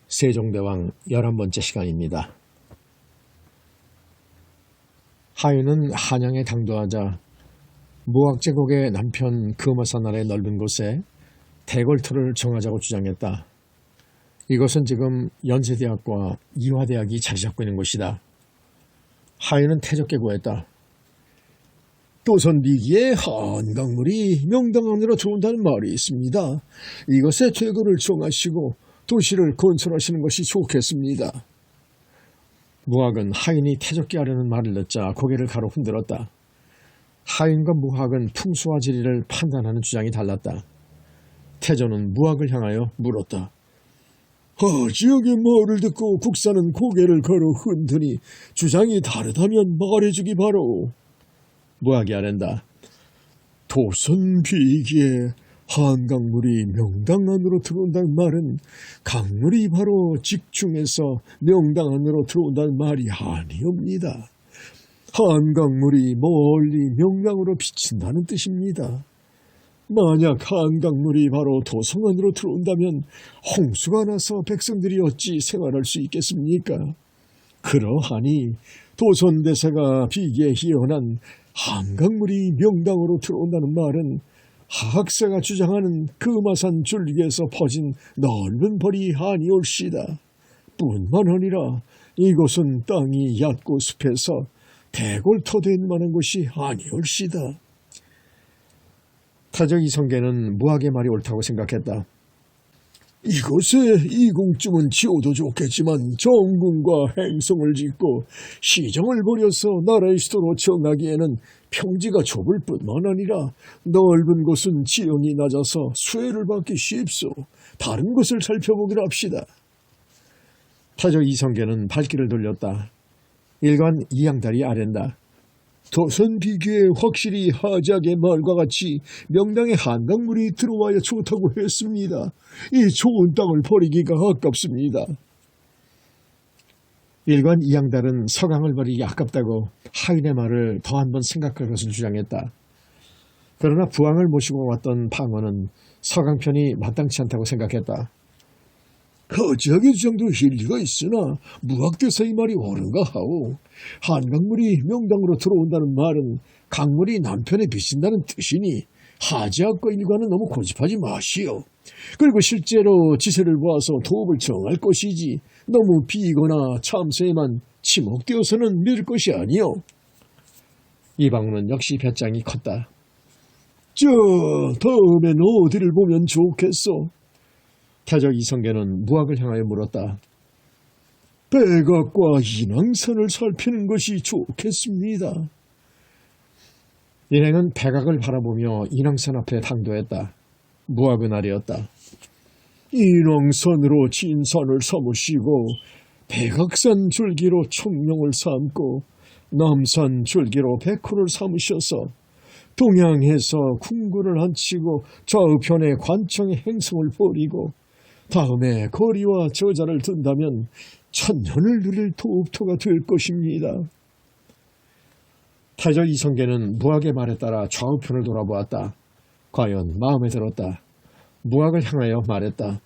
세종대왕 11번째 시간입니다. 하윤은 한양에 당도하자 무학제국의 남편 금화산 아래 넓은 곳에 대궐터를 정하자고 주장했다. 이것은 지금 연세대학과 이화대학이 자리 잡고 있는 곳이다. 하윤은 태적게 구했다. 조선비기에 한강물이 명당 안으로 들어온다는 말이 있습니다. 이것에 대궐을 정하시고 도시를 건설하시는 것이 좋겠습니다. 무학은 하인이 태적게 하려는 말을 듣자 고개를 가로 흔들었다. 하인과 무학은 풍수와 지리를 판단하는 주장이 달랐다. 태조는 무학을 향하여 물었다. 지역의 말을 듣고 국사는 고개를 가로 흔드니 주장이 다르다면 말해주기 바로. 무학이 아랜다. 조선비기에 한강물이 명당 안으로 들어온다는 말은 강물이 바로 직중에서 명당 안으로 들어온다는 말이 아니옵니다. 한강물이 멀리 명당으로 비친다는 뜻입니다. 만약 한강물이 바로 도성 안으로 들어온다면 홍수가 나서 백성들이 어찌 생활할 수 있겠습니까? 그러하니 조선대사가 비기에 희언한 한강물이 명당으로 들어온다는 말은 하학사가 주장하는 금화산 줄기에서 퍼진 넓은 벌이 아니올시다. 뿐만 아니라 이곳은 땅이 얕고 습해서 대궐터될 만한 곳이 아니올시다. 태적 이성계는 무학의 말이 옳다고 생각했다. 이곳에 이공쯤은 지어도 좋겠지만 정궁과 행성을 짓고 시정을 벌여서 나라의 수도로 정하기에는 평지가 좁을 뿐만 아니라 넓은 곳은 지형이 낮아서 수해를 받기 쉽소. 다른 곳을 살펴보기로 합시다. 태적 이성계는 발길을 돌렸다. 일관 이양다리 아랜다. 조선비기에 확실히 하작의 말과 같이 명당에 한강물이 들어와야 좋다고 했습니다. 이 좋은 땅을 버리기가 아깝습니다. 일관 이양달은 서강을 버리기 아깝다고 하인의 말을 더 한 번 생각할 것을 주장했다. 그러나 부왕을 모시고 왔던 방언은 서강편이 마땅치 않다고 생각했다. 거지하게 주장도 일리가 있으나 무학대사의 말이 옳은가 하오. 한강물이 명당으로 들어온다는 말은 강물이 남편에 비친다는 뜻이니 하지학과 일과는 너무 고집하지 마시오. 그리고 실제로 지세를 보아서 도읍을 정할 것이지 너무 비거나 참새에만 치목되어서는 믿을 것이 아니오. 이 방문은 역시 배짱이 컸다. 다음엔 어디를 보면 좋겠소? 태적 이성계는 무학을 향하여 물었다. 백악과 인왕산을 살피는 것이 좋겠습니다. 일행은 백악을 바라보며 인왕산 앞에 당도했다. 무학은 아뢰었다. 인왕산으로 진산을 삼으시고 백악산 줄기로 청룡을 삼고 남산 줄기로 백호를 삼으셔서 동양에서 궁궐을 안치고 좌우편에 관청의 행성을 벌이고 다음에 거리와 저자를 든다면 천년을 누릴 도읍토가 될 것입니다. 태적 이성계는 무학의 말에 따라 좌우편을 돌아보았다. 과연 마음에 들었다. 무학을 향하여 말했다.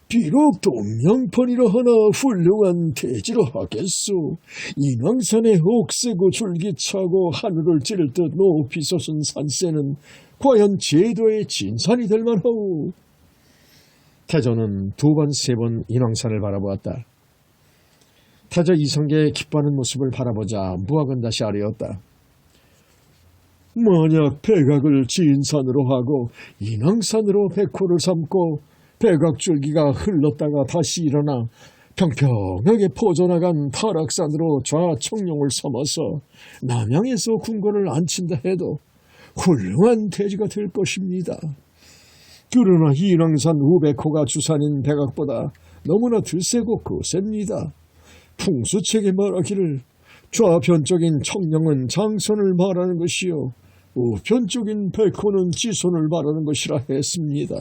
비록 동양판이라 하나 훌륭한 대지로 하겠소. 인왕산의 옥새고 줄기차고 하늘을 찌를 듯 높이 솟은 산세는 과연 제도의 진산이 될 만하오. 태조는 두 번, 세 번 인왕산을 바라보았다. 태조 이성계의 기뻐하는 모습을 바라보자 무학은 다시 아뢰었다. 만약 백악을 진산으로 하고 인왕산으로 백호를 삼고 백악줄기가 흘렀다가 다시 일어나 평평하게 퍼져나간 타락산으로 좌청룡을 삼아서 남양에서 궁궐을 안친다 해도 훌륭한 대지가 될 것입니다. 그러나 인왕산 우백호가 주산인 백악보다 너무나 들세고 거셉니다. 풍수책에 말하기를 좌편적인 청룡은 장손을 말하는 것이요 우편적인 백호는 지손을 말하는 것이라 했습니다.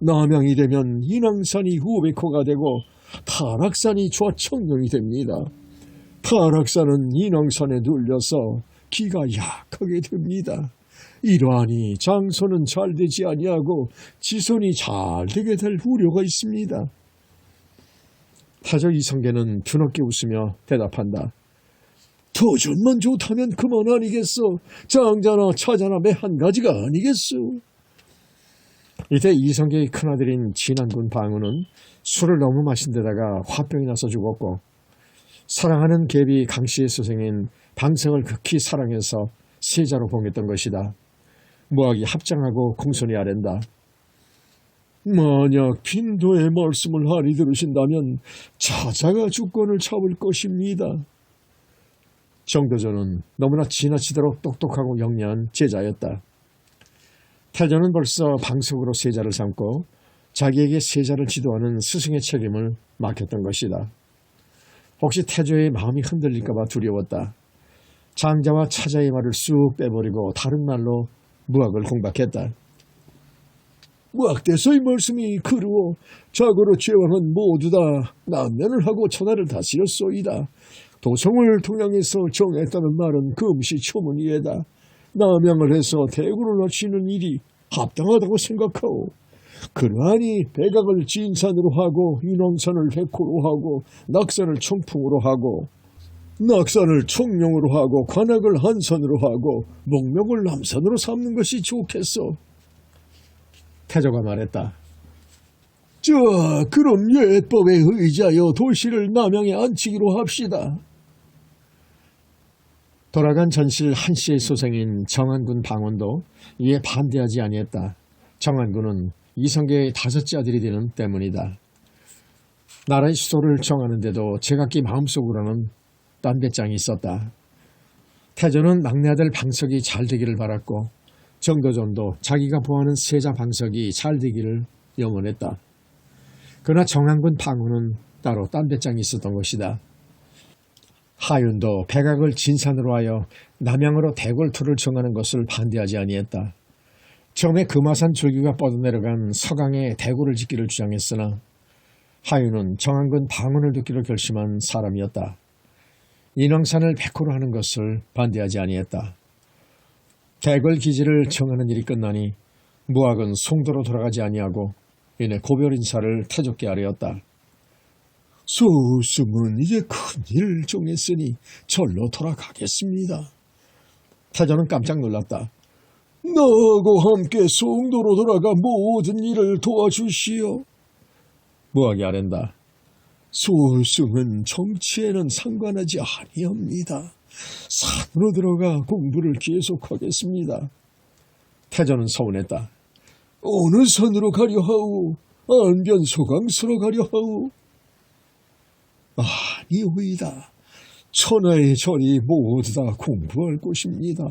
남양이 되면 인왕산이 우백호가 되고 타락산이 좌청룡이 됩니다. 타락산은 인왕산에 눌려서 기가 약하게 됩니다. 이러하니 장손은 잘 되지 아니하고 지손이 잘 되게 될 우려가 있습니다. 태조 이성계는 드럽게 웃으며 대답한다. 도전만 좋다면 그만 아니겠소. 장자나 차자나 매 한 가지가 아니겠소. 이때 이성계의 큰아들인 진안군 방우는 술을 너무 마신 데다가 화병이 나서 죽었고, 사랑하는 계비 강씨의 소생인 방성을 극히 사랑해서 세자로 봉했던 것이다. 무학이 합장하고 공손히 아랜다. 만약 빈도의 말씀을 하리 들으신다면 차자가 주권을 잡을 것입니다. 정도전은 너무나 지나치도록 똑똑하고 영리한 제자였다. 태조는 벌써 방석으로 세자를 삼고 자기에게 세자를 지도하는 스승의 책임을 맡겼던 것이다. 혹시 태조의 마음이 흔들릴까 봐 두려웠다. 장자와 차자의 말을 쑥 빼버리고 다른 말로 무학을 공박했다. 무학대서의 말씀이 그르오. 자고로 제왕은 모두 다 남면을 하고 천하를 다스렸소이다. 도성을 동양에서 정했다는 말은 금시초문이에다. 남양을 해서 대구를 낮추는 일이 합당하다고 생각하오. 그러하니 백악을 진산으로 하고 인왕산을 백호로 하고 낙산을 청풍으로 하고 낙산을 청룡으로 하고 관악을 한산으로 하고 목명을 남산으로 삼는 것이 좋겠소. 태조가 말했다. 자, 그럼 예법에 의지하여 도시를 남양에 앉히기로 합시다. 돌아간 전실 한씨의 소생인 정안군 방원도 이에 반대하지 아니했다. 정안군은 이성계의 다섯째 아들이 되는 때문이다. 나라의 수도를 정하는데도 제각기 마음속으로는 딴 배짱이 있었다. 태조는 막내 아들 방석이 잘 되기를 바랐고 정도전도 자기가 보아하는 세자 방석이 잘 되기를 염원했다. 그러나 정안군 방우는 따로 딴 배짱이 있었던 것이다. 하윤도 백악을 진산으로 하여 남양으로 대궐투를 정하는 것을 반대하지 아니했다. 처음에 금화산 줄기가 뻗어내려간 서강에 대궐을 짓기를 주장했으나 하윤은 정안군 방언을 듣기로 결심한 사람이었다. 인왕산을 백호로 하는 것을 반대하지 아니했다. 대궐 기지를 정하는 일이 끝나니 무학은 송도로 돌아가지 아니하고 이내 고별 인사를 태조께 아뢰었다. 소승은 이제 큰일을 정했으니 절로 돌아가겠습니다. 태조는 깜짝 놀랐다. 나하고 함께 송도로 돌아가 모든 일을 도와주시오. 무학이 아랜다. 소승은 정치에는 상관하지 아니합니다. 산으로 들어가 공부를 계속하겠습니다. 태조는 서운했다. 어느 산으로 가려 하오? 안변 소강수로 가려 하오? 아니오이다. 천하의 절이 모두 다 공부할 곳입니다.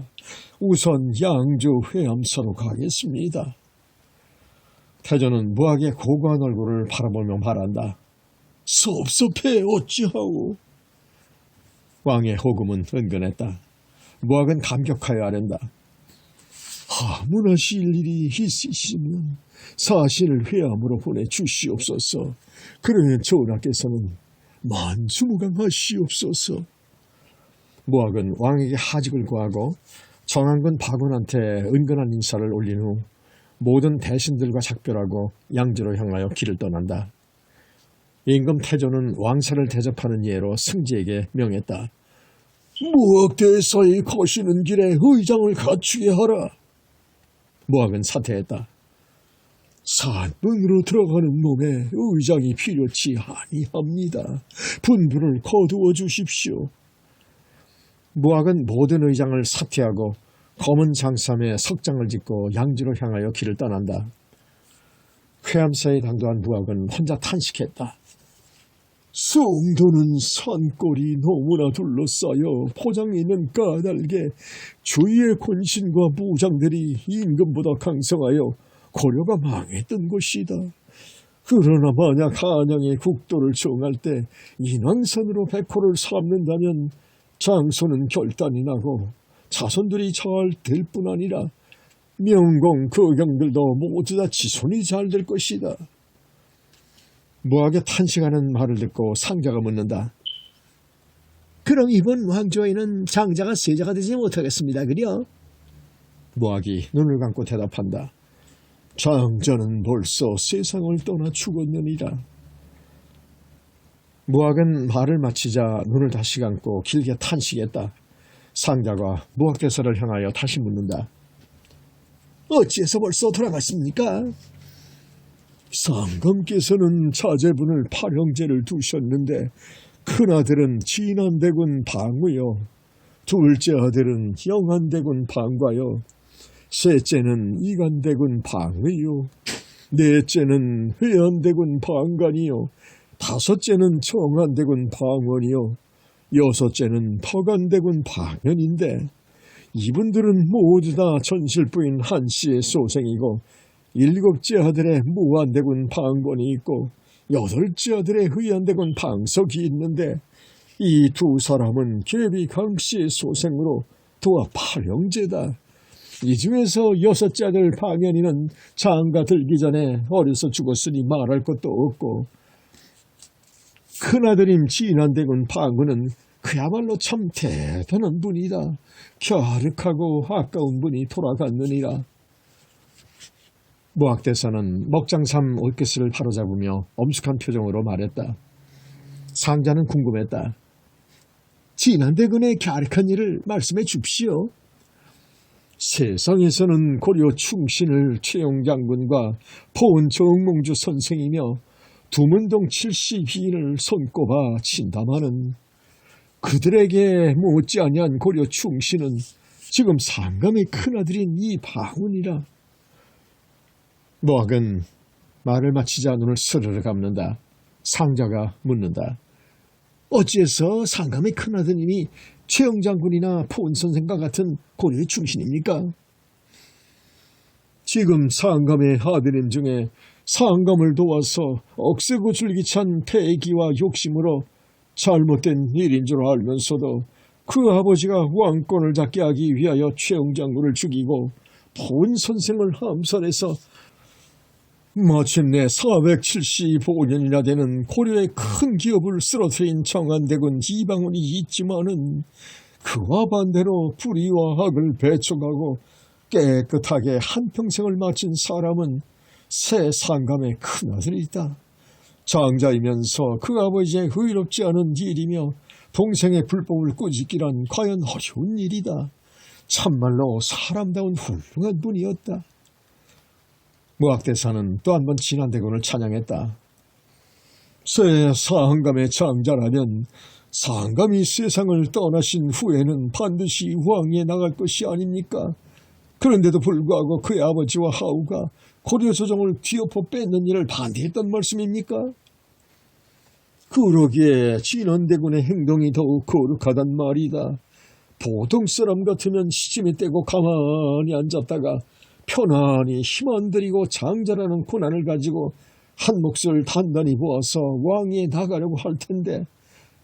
우선 양주 회암사로 가겠습니다. 태조는 무학의 고고한 얼굴을 바라보며 말한다. 섭섭해 어찌하오. 왕의 호금은 은근했다. 무학은 감격하여 아랜다. 하문하실 일이 있으시면 사실을 회암으로 보내주시옵소서. 그러면 전하께서는 만수무강하시옵소서. 무학은 왕에게 하직을 구하고 정안군 박원한테 은근한 인사를 올린 후 모든 대신들과 작별하고 양주로 향하여 길을 떠난다. 임금 태조는 왕사를 대접하는 예로 승지에게 명했다. 무학 대사의 거시는 길에 의장을 갖추게 하라. 무학은 사퇴했다. 산문으로 들어가는 몸에 의장이 필요치 아니합니다. 분부를 거두어 주십시오. 무학은 모든 의장을 사퇴하고 검은 장삼에 석장을 짓고 양주로 향하여 길을 떠난다. 회암사에 당도한 무학은 혼자 탄식했다. 송도는 산골이 너무나 둘러싸여 포장에 있는 까닭에 주위의 권신과 부장들이 임금보다 강성하여 고려가 망했던 것이다. 그러나 만약 한양의 국도를 정할 때 인왕산으로 백호를 삼는다면 장소는 결단이 나고 자손들이 잘 될 뿐 아니라 명공 거경들도 모두 다 지손이 잘 될 것이다. 무학의 탄식하는 말을 듣고 상자가 묻는다. 그럼 이번 왕조에는 장자가 세자가 되지 못하겠습니다. 그려? 무학이 눈을 감고 대답한다. 장자는 벌써 세상을 떠나 죽었느니라. 무학은 말을 마치자 눈을 다시 감고 길게 탄식했다. 상자가 무학대사를 향하여 다시 묻는다. 어찌해서 벌써 돌아갔습니까? 상검께서는 자제분을 팔형제를 두셨는데 큰아들은 진안대군 방우요, 둘째 아들은 영안대군 방과요, 셋째는 이간대군 방의요, 넷째는 회안대군 방간이요, 다섯째는 정안대군 방원이요, 여섯째는 덕안대군 방연인데 이분들은 모두 다 전실부인 한씨의 소생이고 일곱째 아들의 무안대군 방권이 있고 여덟째 아들의 의안대군 방석이 있는데 이 두 사람은 계비 강씨의 소생으로 도와 팔형제다. 이 중에서 여섯째 아들 방연이는 장가 들기 전에 어려서 죽었으니 말할 것도 없고 큰아들임 진안대군 방우는 그야말로 참 대단한 분이다. 갸륵하고 아까운 분이 돌아갔느니라. 무학대사는 먹장삼 옷깃을 바로잡으며 엄숙한 표정으로 말했다. 상자는 궁금했다. 진안대군의 갸륵한 일을 말씀해 줍시오. 세상에서는 고려 충신을 최영장군과 포은 정몽주 선생이며 두문동 72인을 손꼽아 친다마는 그들에게 못지 아니한 고려 충신은 지금 상감의 큰아들인 이 방훈이라. 무학은 말을 마치자 눈을 스르르 감는다. 상자가 묻는다. 어찌해서 상감의 큰아드님이 최영장군이나 포은 선생과 같은 고려의 충신입니까? 지금 상감의 아드님 중에 상감을 도와서 억세고 줄기찬 패기와 욕심으로 잘못된 일인 줄 알면서도 그 아버지가 왕권을 잡게 하기 위하여 최영장군을 죽이고 포은 선생을 함살해서 마침내 475년이나 되는 고려의 큰 기업을 쓰러뜨린 정안대군 이방원이 있지만은 그와 반대로 불의와 악을 배척하고 깨끗하게 한평생을 마친 사람은 새 상감의 큰아들이다. 장자이면서 그 아버지의 의롭지 않은 일이며 동생의 불법을 꾸짖기란 과연 어려운 일이다. 참말로 사람다운 훌륭한 분이었다. 무학대사는 또 한 번 진안대군을 찬양했다. 새 상감의 장자라면 상감이 세상을 떠나신 후에는 반드시 왕위에 나갈 것이 아닙니까? 그런데도 불구하고 그의 아버지와 하우가 고려 조정을 뒤엎어 뺏는 일을 반대했단 말씀입니까? 그러기에 진안대군의 행동이 더욱 거룩하단 말이다. 보통 사람 같으면 시침이 떼고 가만히 앉았다가 편안히 힘 안 들이고 장자라는 고난을 가지고 한 몫을 단단히 모아서 왕위에 나가려고 할 텐데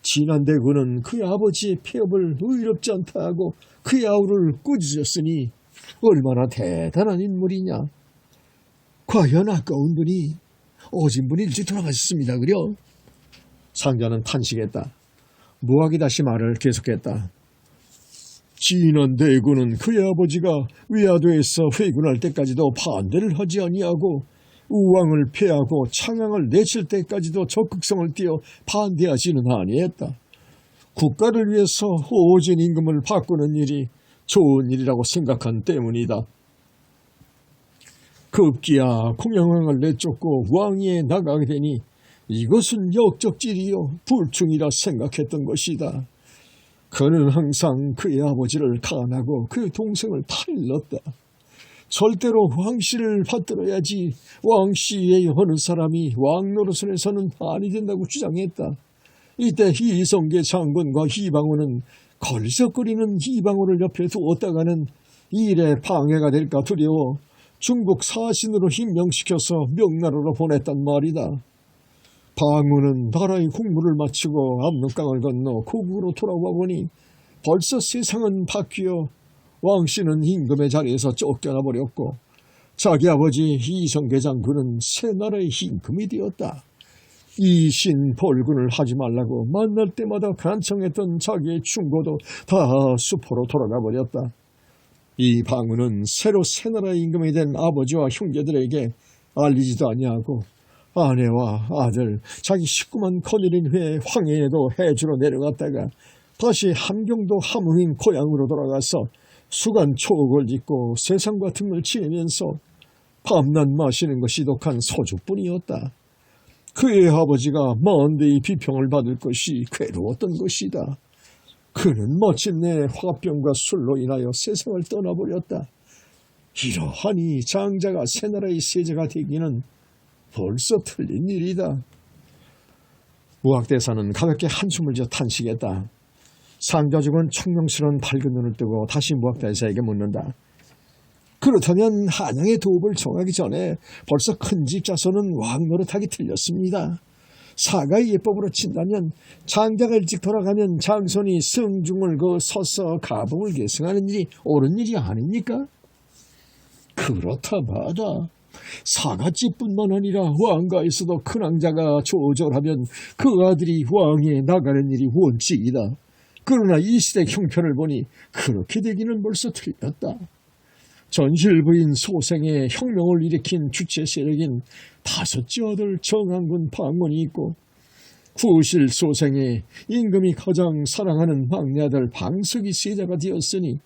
진안대군은 그의 아버지의 폐업을 의롭지 않다 하고 그의 아우를 꾸짖었으니 얼마나 대단한 인물이냐. 과연 아까운 분이 어진 분이 일찍 돌아가셨습니다. 그려? 상자는 탄식했다. 무학이 다시 말을 계속했다. 진안대군은 그의 아버지가 위화도에서 회군할 때까지도 반대를 하지 아니하고 우왕을 폐하고 창왕을 내칠 때까지도 적극성을 띄어 반대하지는 아니했다. 국가를 위해서 오진 임금을 바꾸는 일이 좋은 일이라고 생각한 때문이다. 급기야 공양왕을 내쫓고 왕위에 나가게 되니 이것은 역적질이요 불충이라 생각했던 것이다. 그는 항상 그의 아버지를 간하고 그의 동생을 타일렀다. 절대로 왕씨를 받들어야지 왕씨의 어느 사람이 왕노릇을 해서는 아니 된다고 주장했다. 이때 이성계 장군과 이방원은 걸리적거리는 이방원을 옆에 두었다가는 일에 방해가 될까 두려워 중국 사신으로 임명시켜서 명나라로 보냈단 말이다. 방우는 나라의 공무를 마치고 압록강을 건너 고국으로 돌아와 보니 벌써 세상은 바뀌어 왕씨는 임금의 자리에서 쫓겨나 버렸고 자기 아버지 이성계 장군은 새 나라의 임금이 되었다. 이신벌군을 하지 말라고 만날 때마다 간청했던 자기의 충고도 다 수포로 돌아가 버렸다. 이 방우는 새로 새 나라의 임금이 된 아버지와 형제들에게 알리지도 아니하고 아내와 아들, 자기 식구만 거느린 후에 황해에도 해주로 내려갔다가 다시 함경도 함흥인 고향으로 돌아가서 수간 초옥을 짓고 세상과 등을 지내면서 밤낮 마시는 것이 독한 소주뿐이었다. 그의 아버지가 만대의 비평을 받을 것이 괴로웠던 것이다. 그는 마침내 화병과 술로 인하여 세상을 떠나버렸다. 이러하니 장자가 새나라의 세자가 되기는 벌써 틀린 일이다. 무학대사는 가볍게 한숨을 지어 탄식했다. 상가족은 총명스러운 밝은 눈을 뜨고 다시 무학대사에게 묻는다. 그렇다면 한양의 도읍을 정하기 전에 벌써 큰집 자손은 왕 노릇하기 틀렸습니다. 사가의 예법으로 친다면 장자가 일찍 돌아가면 장손이 승중을 서서 가봉을 계승하는 일이 옳은 일이 아닙니까? 그렇다 마다 사가집뿐만 아니라 왕가에서도 큰 왕자가 조절하면 그 아들이 왕에 나가는 일이 원칙이다. 그러나 이 시대 형편을 보니 그렇게 되기는 벌써 틀렸다. 전실부인 소생의 혁명을 일으킨 주체 세력인 다섯째 아들 정한군 방원이 있고 후실 소생의 임금이 가장 사랑하는 막내 아들 방석이 세자가 되었으니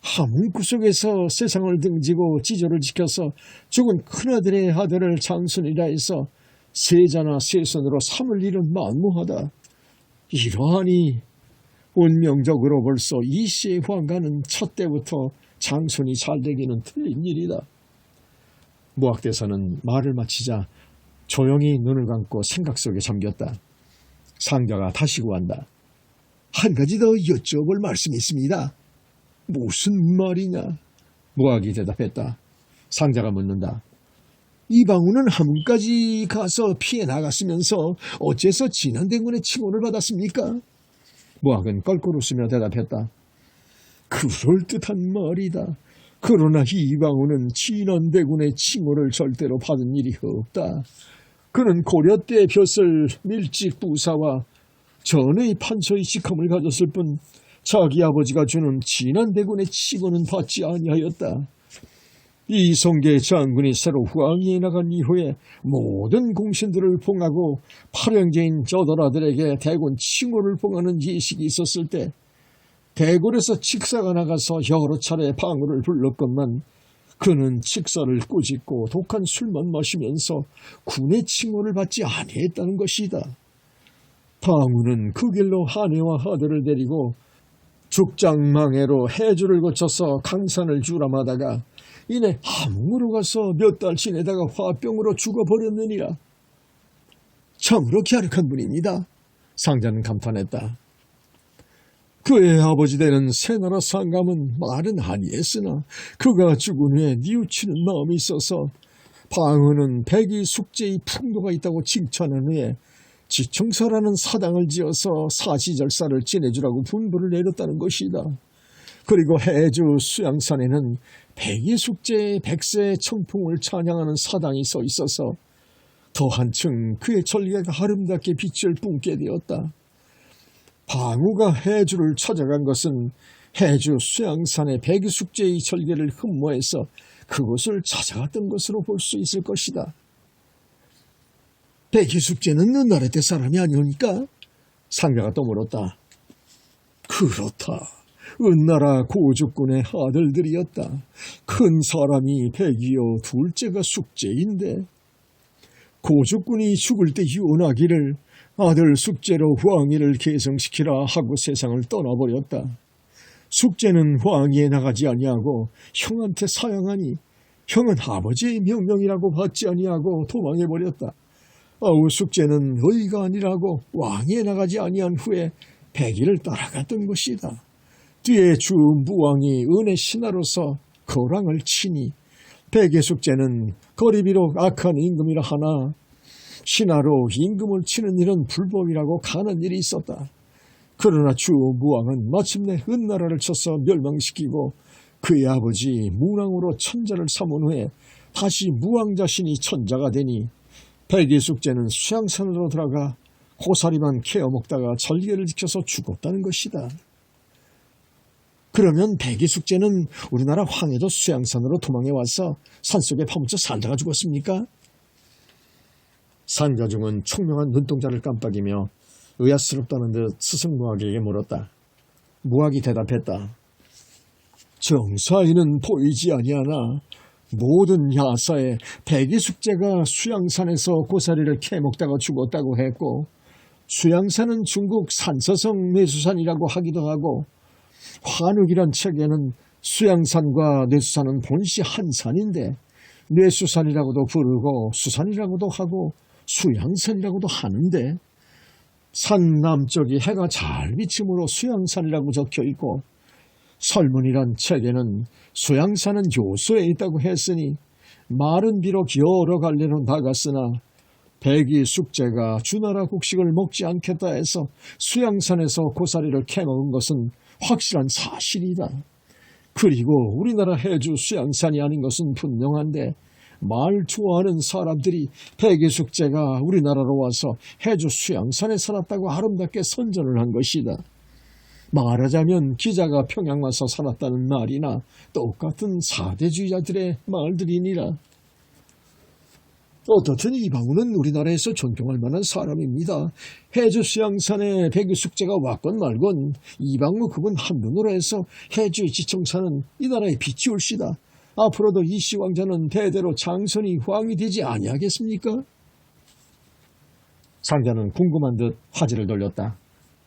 함흥 구석에서 세상을 등지고 지조를 지켜서 죽은 큰아들의 아들을 장손이라 해서 세자나 세손으로 삼을 일은 만무하다. 이러하니 운명적으로 벌써 이씨의 황가는 첫 때부터 장손이 잘 되기는 틀린 일이다. 무학대사는 말을 마치자 조용히 눈을 감고 생각 속에 잠겼다. 상자가 다시 구한다. 한 가지 더 여쭤볼 말씀이 있습니다. 무슨 말이냐? 무학이 대답했다. 상자가 묻는다. 이방우는 함흥까지 가서 피해 나갔으면서 어째서 진안대군의 칭호를 받았습니까? 무학은 껄껄 웃으며 대답했다. 그럴듯한 말이다. 그러나 이방우는 진안대군의 칭호를 절대로 받은 일이 없다. 그는 고려 때 벼슬 밀직 부사와 전의 판서의 직함을 가졌을 뿐 자기 아버지가 주는 진안대군의 칭호는 받지 아니하였다. 이성계 장군이 새로 후왕위에 나간 이후에 모든 공신들을 봉하고 팔형제인 저돌아들에게 대군 칭호를 봉하는 예식이 있었을 때 대궐에서 직사가 나가서 여러 차례 방울을 불렀건만 그는 직사를 꾸짖고 독한 술만 마시면서 군의 칭호를 받지 아니했다는 것이다. 방울은 그 길로 아내와 아들을 데리고 죽장망해로 해주를 거쳐서 강산을 주람하다가 이내 함흥으로 가서 몇 달 지내다가 화병으로 죽어버렸느니라. 참으로 갸륵한 분입니다. 상자는 감탄했다. 그의 아버지 되는 새나라 상감은 말은 아니했으나 그가 죽은 후에 뉘우치는 마음이 있어서 방언은 백이 숙제의 풍도가 있다고 칭찬한 후에 지청사라는 사당을 지어서 사시절사를 지내주라고 분부를 내렸다는 것이다. 그리고 해주 수양산에는 백이 숙제의 백세 청풍을 찬양하는 사당이 서 있어서 더 한층 그의 절개가 아름답게 빛을 뿜게 되었다. 방우가 해주를 찾아간 것은 해주 수양산의 백이 숙제의 절개를 흠모해서 그곳을 찾아갔던 것으로 볼 수 있을 것이다. 백이 숙제는 은나라 때 사람이 아니오니까? 상자가 또 물었다. 그렇다. 은나라 고죽군의 아들들이었다. 큰 사람이 백이요 둘째가 숙제인데 고죽군이 죽을 때 유언하기를 아들 숙제로 황위를 계승시키라 하고 세상을 떠나버렸다. 숙제는 황위에 나가지 아니하고 형한테 사양하니 형은 아버지의 명령이라고 받지 아니하고 도망해버렸다. 아우 숙제는 의가 아니라고 왕위에 나가지 아니한 후에 백이를 따라갔던 것이다. 뒤에 주무왕이 은의 신하로서 거랑을 치니 백의 숙제는 거리 비록 악한 임금이라 하나 신하로 임금을 치는 일은 불법이라고 가는 일이 있었다. 그러나 주무왕은 마침내 은나라를 쳐서 멸망시키고 그의 아버지 문왕으로 천자를 삼은 후에 다시 무왕 자신이 천자가 되니 백의 숙제는 수양산으로 들어가 고사리만 캐어먹다가 절개를 지켜서 죽었다는 것이다. 그러면 백의 숙제는 우리나라 황해도 수양산으로 도망해와서 산속에 파묻혀 살다가 죽었습니까? 상자중은 총명한 눈동자를 깜빡이며 의아스럽다는 듯 스승 무학에게 물었다. 무학이 대답했다. 정사에는 보이지 아니하나 모든 야사에 백이숙제가 수양산에서 고사리를 캐먹다가 죽었다고 했고, 수양산은 중국 산서성 뇌수산이라고 하기도 하고, 환욱이란 책에는 수양산과 뇌수산은 본시 한 산인데 뇌수산이라고도 부르고 수산이라고도 하고 수양산이라고도 하는데, 산 남쪽이 해가 잘 비침으로 수양산이라고 적혀있고, 설문이란 책에는 수양산은 요소에 있다고 했으니 말은 비록 여러 갈래로 나갔으나 백이 숙제가 주나라 곡식을 먹지 않겠다 해서 수양산에서 고사리를 캐먹은 것은 확실한 사실이다. 그리고 우리나라 해주 수양산이 아닌 것은 분명한데, 말 좋아하는 사람들이 백이 숙제가 우리나라로 와서 해주 수양산에 살았다고 아름답게 선전을 한 것이다. 말하자면 기자가 평양 와서 살았다는 말이나 똑같은 사대주의자들의 말들이니라. 어떻든 이방우는 우리나라에서 존경할 만한 사람입니다. 해주 수양산에 백이 숙제가 왔건 말건 이방우 그분 한눈으로 해서 해주의 지청사는 이 나라의 빛이 올시다. 앞으로도 이씨 왕자는 대대로 장선이 왕이 되지 아니하겠습니까? 상자는 궁금한 듯 화제를 돌렸다.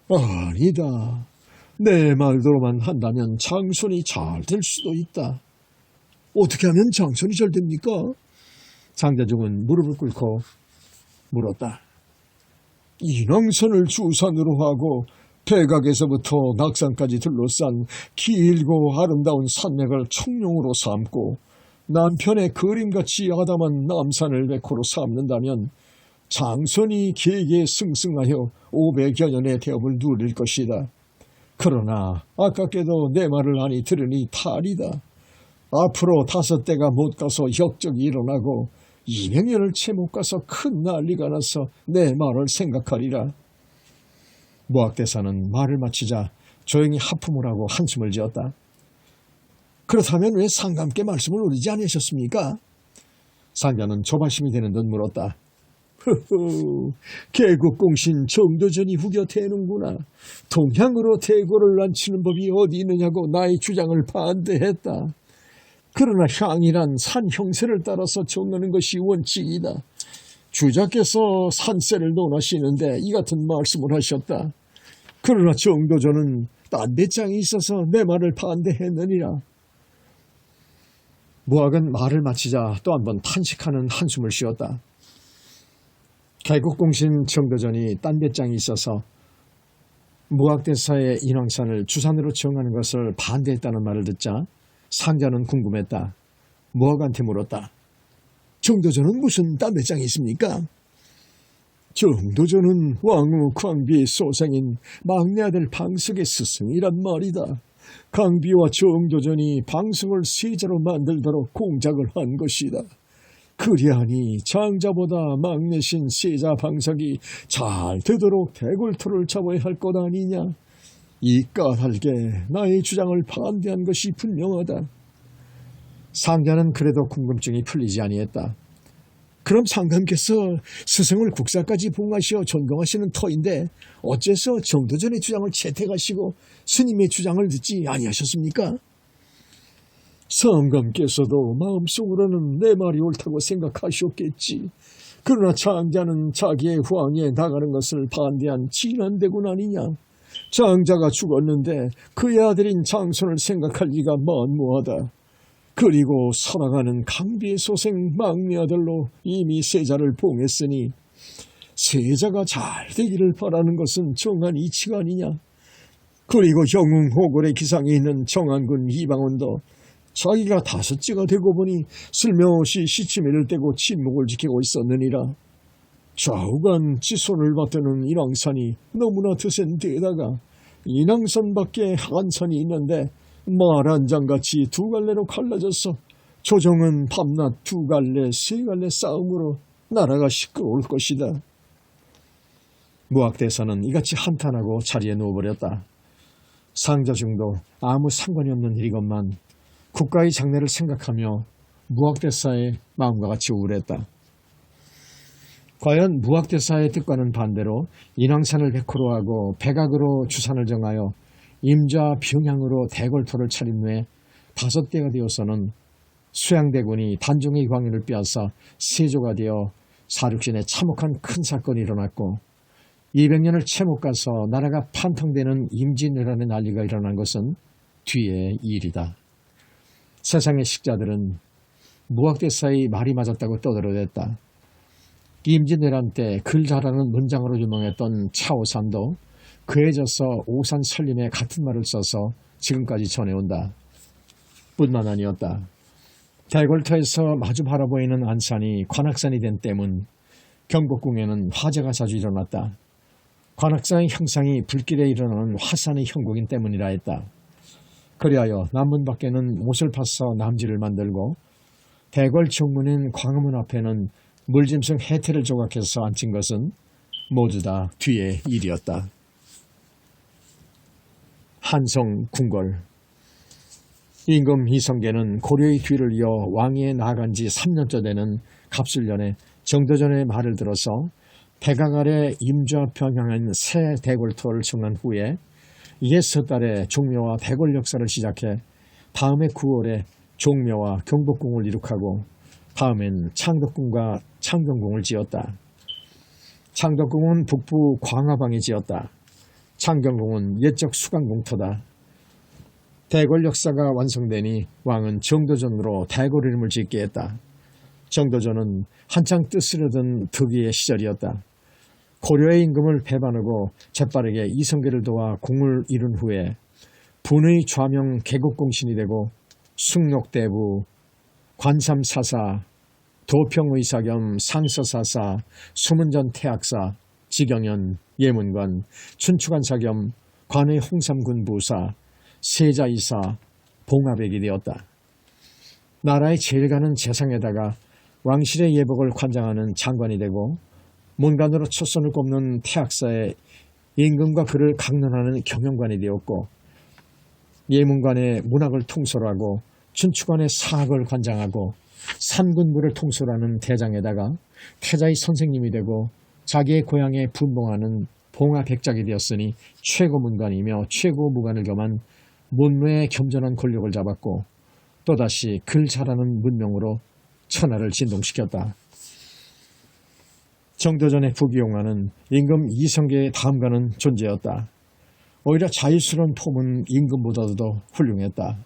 아니다. 내 말대로만 한다면 장손이 잘 될 수도 있다. 어떻게 하면 장손이 잘 됩니까? 장자중은 무릎을 꿇고 물었다. 인왕선을 주산으로 하고 백악에서부터 낙산까지 둘러싼 길고 아름다운 산맥을 청룡으로 삼고 남편의 그림같이 아담한 남산을 백호로 삼는다면 장손이 길게 승승하여 500여 년의 대업을 누릴 것이다. 그러나 아깝게도 내 말을 아니 들으니 탈이다. 앞으로 5대가 못 가서 역적이 일어나고 200년을 채 못 가서 큰 난리가 나서 내 말을 생각하리라. 무학대사는 말을 마치자 조용히 하품을 하고 한숨을 지었다. 그렇다면 왜 상감께 말씀을 올리지 않으셨습니까? 상자는 조바심이 되는 듯 물었다. 흐흐, 개국공신 정도전이 후겨대는구나. 동향으로 대고를 앉히는 법이 어디 있느냐고 나의 주장을 반대했다. 그러나 향이란 산 형세를 따라서 정하는 것이 원칙이다. 주자께서 산세를 논하시는데 이 같은 말씀을 하셨다. 그러나 정도전은 딴 배짱이 있어서 내 말을 반대했느니라. 무학은 말을 마치자 또 한 번 탄식하는 한숨을 쉬었다. 개국공신 정도전이 딴 배짱이 있어서 무학대사의 인왕산을 주산으로 정하는 것을 반대했다는 말을 듣자 상자는 궁금했다. 무학한테 물었다. 정도전은 무슨 딴 배짱이 있습니까? 정도전은 왕후 광비의 소생인 막내 아들 방석의 스승이란 말이다. 광비와 정도전이 방석을 세자로 만들도록 공작을 한 것이다. 그리하니 장자보다 막내신 세자 방석이 잘 되도록 대골토를 잡아야 할 것 아니냐. 이 까닭에 나의 주장을 반대한 것이 분명하다. 상자는 그래도 궁금증이 풀리지 아니했다. 그럼 상감께서 스승을 국사까지 봉하시어 존경하시는 터인데 어째서 정도전의 주장을 채택하시고 스님의 주장을 듣지 아니하셨습니까? 상감께서도 마음속으로는 내 말이 옳다고 생각하셨겠지. 그러나 장자는 자기의 후왕에 나가는 것을 반대한 진한대군 아니냐. 장자가 죽었는데 그의 아들인 장손을 생각할 리가 만무하다. 그리고 살아가는 강비의 소생 막내 아들로 이미 세자를 봉했으니 세자가 잘 되기를 바라는 것은 정한 이치가 아니냐. 그리고 영웅호골의 기상에 있는 정한군 이방원도 자기가 5째가 되고 보니 슬며시 시치미를 떼고 침묵을 지키고 있었느니라. 좌우간 지손을 받드는 인왕산이 너무나 드센 데다가 인왕산밖에 한 산이 있는데 말 한 장같이 2갈래로 갈라져서 조정은 밤낮 2갈래 3갈래 싸움으로 나라가 시끄러울 것이다. 무학대사는 이같이 한탄하고 자리에 누워버렸다. 상자중도 아무 상관이 없는 일이건만 국가의 장래를 생각하며 무학대사의 마음과 같이 우울했다. 과연 무학대사의 뜻과는 반대로 인왕산을 백호로 하고 백악으로 주산을 정하여 임자 평양으로 대궐토를 차린 후에 5대가 되어서는 수양대군이 단종의 왕위를 빼앗아 세조가 되어 사륙신에 참혹한 큰 사건이 일어났고 200년을 채 못 가서 나라가 판통되는 임진왜란의 난리가 일어난 것은 뒤의 일이다. 세상의 식자들은 무학대사의 말이 맞았다고 떠들어댔다. 임진왜란 때 글 잘하는 문장으로 유명했던 차오산도 그에 져서 오산 설림에 같은 말을 써서 지금까지 전해온다. 뿐만 아니었다. 대궐터에서 마주 바라보이는 안산이 관악산이 된 때문 경복궁에는 화재가 자주 일어났다. 관악산의 형상이 불길에 일어나는 화산의 형국인 때문이라 했다. 그리하여 남문 밖에는 못을 파서 남지를 만들고 대궐 정문인 광화문 앞에는 물짐승 해태를 조각해서 앉힌 것은 모두 다 뒤의 일이었다. 한성 궁궐. 임금 이성계는 고려의 뒤를 이어 왕위에 나아간 지 3년째 되는 갑술년에 정도전의 말을 들어서 백악 아래 임좌평양한 새 대궐토를 청한 후에 이에 섣달에 종묘와 대궐 역사를 시작해 다음해 9월에 종묘와 경복궁을 이룩하고 다음엔 창덕궁과 창경궁을 지었다. 창덕궁은 북부 광화방에 지었다. 창경궁은 옛적 수강궁터다. 대궐 역사가 완성되니 왕은 정도전으로 대궐 이름을 짓게 했다. 정도전은 한창 뜨스르던 득위의 시절이었다. 고려의 임금을 배반하고 재빠르게 이성계를 도와 궁을 이룬 후에 분의 좌명 개국공신이 되고 숭록대부, 관삼사사, 도평의사 겸 상서사사, 수문전 태학사, 지경연, 예문관, 춘추관사 겸 관의 홍삼군 부사, 세자이사, 봉화백이 되었다. 나라의 제일 가는 재상에다가 왕실의 예복을 관장하는 장관이 되고 문관으로 초선을 꼽는 태학사의 임금과 그를 강론하는 경영관이 되었고 예문관의 문학을 통솔하고 춘추관의 사학을 관장하고 산군부를 통솔하는 대장에다가 태자의 선생님이 되고 자기의 고향에 분봉하는 봉화백작이 되었으니 최고문관이며 최고무관을 겸한 문무의 겸손한 권력을 잡았고 또다시 글 잘하는 문명으로 천하를 진동시켰다. 정도전의 부귀영화는 임금 이성계의 다음가는 존재였다. 오히려 자유스러운 폼은 임금보다도 더 훌륭했다.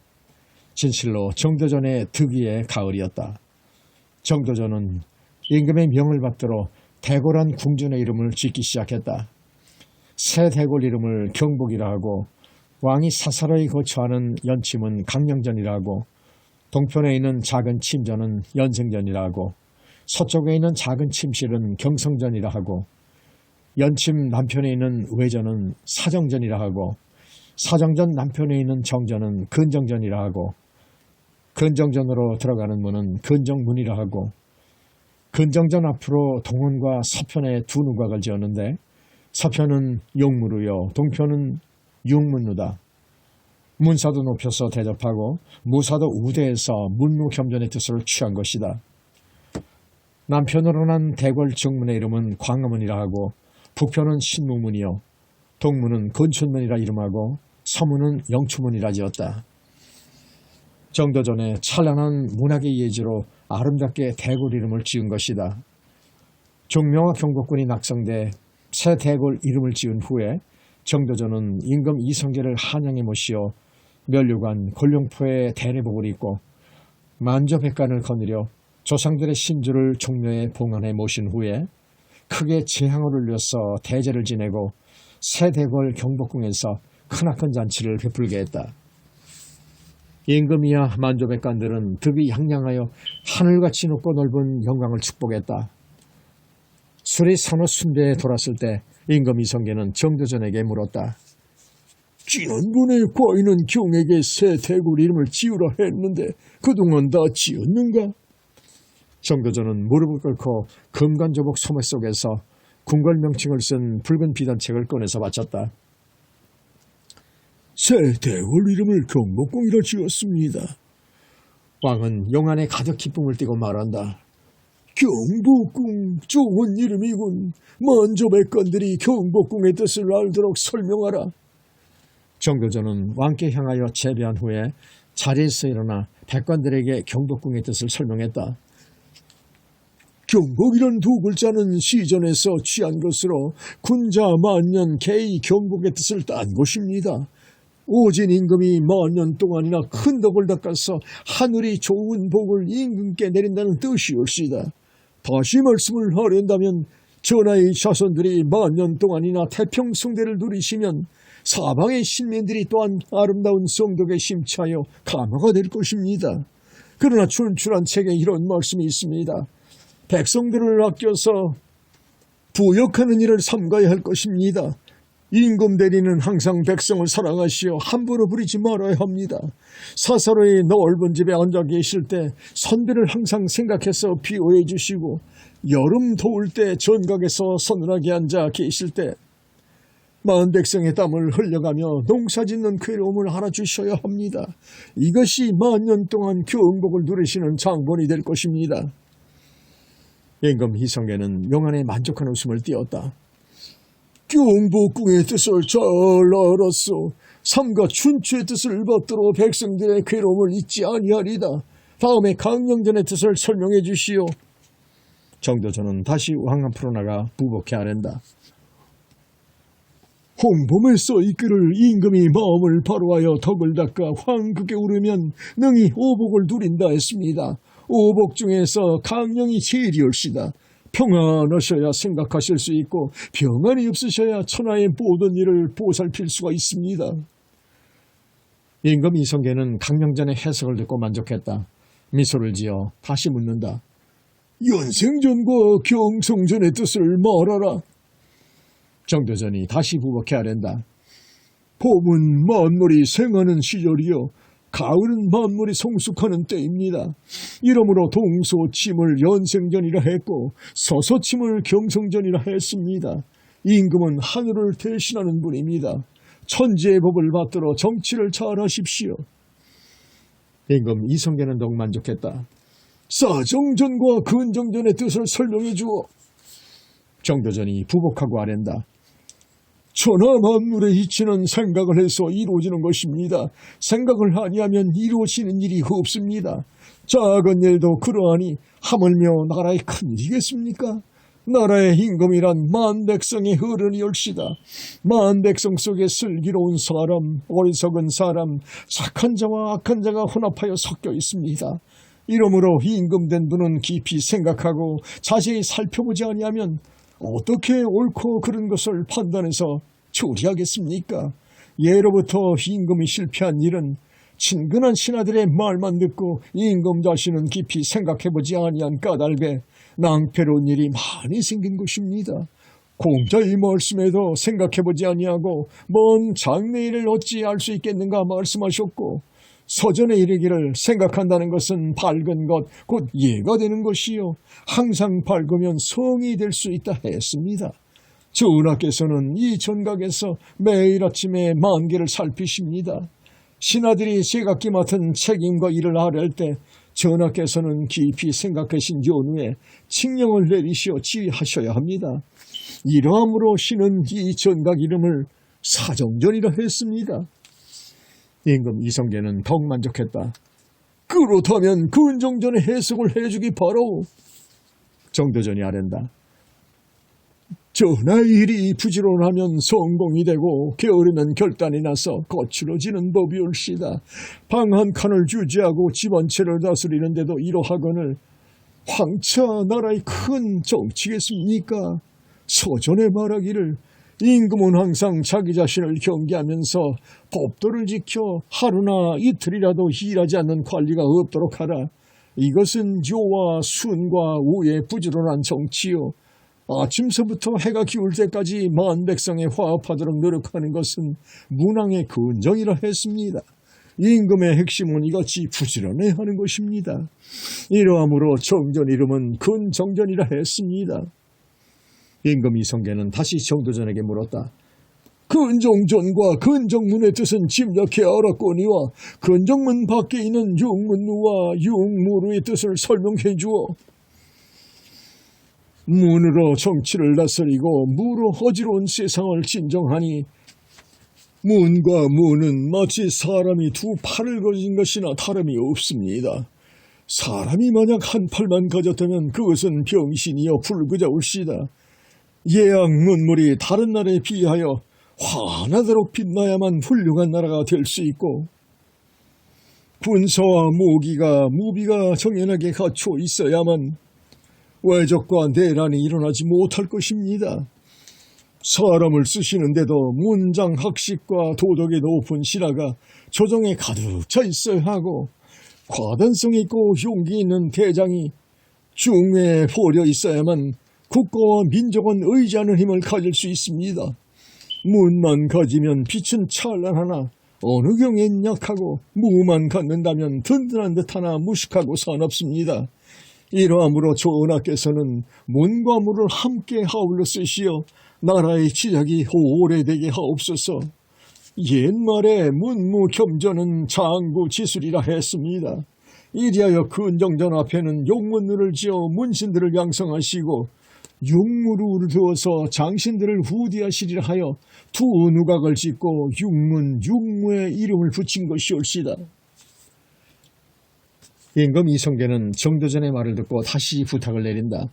진실로 정도전의 득위의 가을이었다. 정도전은 임금의 명을 받들어 대궐한 궁전의 이름을 짓기 시작했다. 새 대궐 이름을 경복이라 하고 왕이 사사로이 거처하는 연침은 강령전이라 하고 동편에 있는 작은 침전은 연생전이라 하고 서쪽에 있는 작은 침실은 경성전이라 하고 연침 남편에 있는 외전은 사정전이라 하고 사정전 남편에 있는 정전은 근정전이라 하고 근정전으로 들어가는 문은 근정문이라 하고 근정전 앞으로 동원과 서편에 두 누각을 지었는데 서편은 용무루요 동편은 융문루다. 문사도 높여서 대접하고 무사도 우대해서 문무 겸전의 뜻을 취한 것이다. 남편으로 난 대궐 정문의 이름은 광화문이라 하고 북편은 신무문이요 동문은 건춘문이라 이름하고 서문은 영추문이라 지었다. 정도전에 찬란한 문학의 예지로 아름답게 대궐 이름을 지은 것이다. 종묘와 경복궁이 낙성돼 새 대궐 이름을 지은 후에 정도전은 임금 이성계를 한양에 모시어 면류관 권룡포에 대례복을 입고 만조백관을 거느려 조상들의 신주를 종묘에 봉안해 모신 후에 크게 제항을 올려서 대제를 지내고 새 대궐 경복궁에서 크나큰 잔치를 베풀게 했다. 임금이야 만조백관들은 득이 향량하여 하늘같이 높고 넓은 영광을 축복했다. 술이 서너 순배에 돌았을 때 임금 이성계는 정도전에게 물었다. 지난번에 과인은 경에게 새 대궐 이름을 지으라 했는데 그동안 다 지었는가? 정도전은 무릎을 꿇고 금관조복 소매 속에서 궁궐 명칭을 쓴 붉은 비단책을 꺼내서 바쳤다. 새 대궐 이름을 경복궁이라 지었습니다. 왕은 용안에 가득 기쁨을 띠고 말한다. 경복궁, 좋은 이름이군. 먼저 백관들이 경복궁의 뜻을 알도록 설명하라. 정교조는 왕께 향하여 제비한 후에 자리에서 일어나 백관들에게 경복궁의 뜻을 설명했다. 경복이란 두 글자는 시전에서 취한 것으로 군자 만년 개의 경복의 뜻을 딴 것입니다. 오진 임금이 만년 동안이나 큰 덕을 닦아서 하늘이 좋은 복을 임금께 내린다는 뜻이올시다. 다시 말씀을 하련다면 전하의 자손들이 만년 동안이나 태평성대를 누리시면 사방의 신민들이 또한 아름다운 성덕에 심취하여 감화가 될 것입니다. 그러나 춘추란 책에 이런 말씀이 있습니다. 백성들을 아껴서 부역하는 일을 삼가야 할 것입니다. 임금 대리는 항상 백성을 사랑하시어 함부로 부리지 말아야 합니다. 사사로이 넓은 집에 앉아 계실 때 선비를 항상 생각해서 비호해 주시고 여름 더울 때 전각에서 서늘하게 앉아 계실 때 많은 백성의 땀을 흘려가며 농사짓는 괴로움을 알아주셔야 합니다. 이것이 만년 동안 경복을 누리시는 장본이 될 것입니다. 임금 희성계는 명안에 만족한 웃음을 띄었다. 경복궁의 뜻을 잘 알았소. 삼가 춘추의 뜻을 받들어 백성들의 괴로움을 잊지 아니하리다. 다음에 강령전의 뜻을 설명해 주시오. 정도전은 다시 왕 앞으로 나가 부복해 아랜다. 홍범에 써있기를 임금이 마음을 바로하여 덕을 닦아 황극에 오르면 능히 오복을 누린다 했습니다. 오복 중에서 강령이 제일이올시다. 평안하셔야 생각하실 수 있고 평안이 없으셔야 천하의 모든 일을 보살필 수가 있습니다. 임금 이성계는 강령전의 해석을 듣고 만족했다. 미소를 지어 다시 묻는다. 연생전과 경성전의 뜻을 말하라. 정도전이 다시 부복해 아랜다. 봄은 만물이 생하는 시절이요 가을은 만물이 성숙하는 때입니다. 이러므로 동소침을 연생전이라 했고 서서침을 경성전이라 했습니다. 임금은 하늘을 대신하는 분입니다. 천지의 법을 받들어 정치를 잘하십시오. 임금 이성계는 더욱 만족했다. 사정전과 근정전의 뜻을 설명해 주어. 정도전이 부복하고 아랜다. 천하 만물의 이치는 생각을 해서 이루어지는 것입니다. 생각을 아니하면 이루어지는 일이 없습니다. 작은 일도 그러하니 하물며 나라의 큰 일이겠습니까? 나라의 임금이란 만백성의 어른이올시다. 만백성 속에 슬기로운 사람, 어리석은 사람, 착한 자와 악한 자가 혼합하여 섞여 있습니다. 이러므로 임금된 분은 깊이 생각하고 자세히 살펴보지 아니하면 어떻게 옳고 그른 것을 판단해서 처리하겠습니까? 예로부터 임금이 실패한 일은 친근한 신하들의 말만 듣고 임금 자신은 깊이 생각해보지 아니한 까닭에 낭패로운 일이 많이 생긴 것입니다. 공자의 말씀에도 생각해보지 아니하고 먼 장래일을 어찌 알 수 있겠는가 말씀하셨고 서전에 이르기를 생각한다는 것은 밝은 것, 곧 예가 되는 것이요 항상 밝으면 성이 될 수 있다 했습니다. 전하께서는 이 전각에서 매일 아침에 만개를 살피십니다. 신하들이 제각기 맡은 책임과 일을 아뢰할 때 전하께서는 깊이 생각하신 연후에 칙령을 내리시어 지휘하셔야 합니다. 이러함으로 신은 이 전각 이름을 사정전이라 했습니다. 임금 이성계는 더욱 만족했다. 그렇다면 근정전의 해석을 해주기 바라오. 정도전이 아랜다. 전하의 일이 부지런하면 성공이 되고 게으르면 결단이 나서 거칠어지는 법이올시다. 방 한 칸을 유지하고 집안체를 다스리는데도 이러하거늘 황차 나라의 큰 정치겠습니까? 서전에 말하기를 임금은 항상 자기 자신을 경계하면서 법도를 지켜 하루나 이틀이라도 일하지 않는 관리가 없도록 하라. 이것은 요와 순과 우의 부지런한 정치요. 아침서부터 해가 기울 때까지 만백성에 화합하도록 노력하는 것은 문왕의 근정이라 했습니다. 임금의 핵심은 이같이 부지런해야 하는 것입니다. 이러함으로 정전 이름은 근정전이라 했습니다. 임금 이성계는 다시 정도전에게 물었다. 근정전과 근정문의 뜻은 짐작해 알았거니와 근정문 밖에 있는 융문루와 융무루의 뜻을 설명해 주어. 문으로 정치를 다스리고 무로 어지러운 세상을 진정하니 문과 무는 마치 사람이 두 팔을 가진 것이나 다름이 없습니다. 사람이 만약 한 팔만 가졌다면 그것은 병신이여 불구자올시다. 예악문물이 다른 나라에 비하여 환하도록 빛나야만 훌륭한 나라가 될 수 있고 군사와 무기가 무비가 정연하게 갖춰 있어야만 외적과 내란이 일어나지 못할 것입니다. 사람을 쓰시는데도 문장 학식과 도덕의 높은 신하가 조정에 가득 차 있어야 하고 과단성 있고 용기 있는 대장이 중외에 포려 있어야만 국가와 민족은 의지하는 힘을 가질 수 있습니다. 문만 가지면 빛은 찬란하나 어느 경엔 약하고 무만 갖는다면 든든한 듯하나 무식하고 사납습니다. 이러함으로 전하께서는 문과 무를 함께 아울러 쓰시어 나라의 지작이 오래되게 하옵소서. 옛말에 문무겸전은 장구지술이라 했습니다. 이리하여 근정전 앞에는 용문루를 지어 문신들을 양성하시고 육무루를 두어서 장신들을 후디하시리라 하여 두 누각을 짓고 육문, 육무의 이름을 붙인 것이올시다. 임금 이성계는 정도전의 말을 듣고 다시 부탁을 내린다.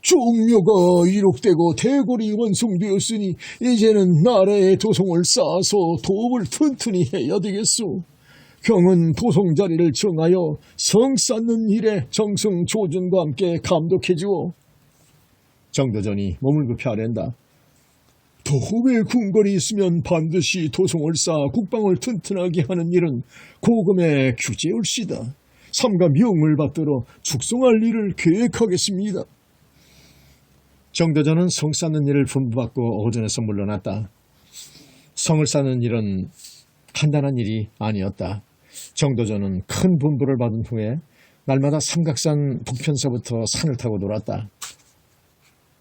종묘가 이룩되고 대궐이 완성되었으니 이제는 나라의 도성을 쌓아서 도읍을 튼튼히 해야 되겠소. 경은 도성 자리를 정하여 성 쌓는 일에 정승 조준과 함께 감독해주오. 정도전이 몸을 굽혀 아랜다. 도읍에 궁궐이 있으면 반드시 도성을 쌓아 국방을 튼튼하게 하는 일은 고금의 규제올시다. 삼가 명을 받들어 축성할 일을 계획하겠습니다. 정도전은 성 쌓는 일을 분부받고 오전에서 물러났다. 성을 쌓는 일은 간단한 일이 아니었다. 정도전은 큰 분부를 받은 후에 날마다 삼각산 북편서부터 산을 타고 놀았다.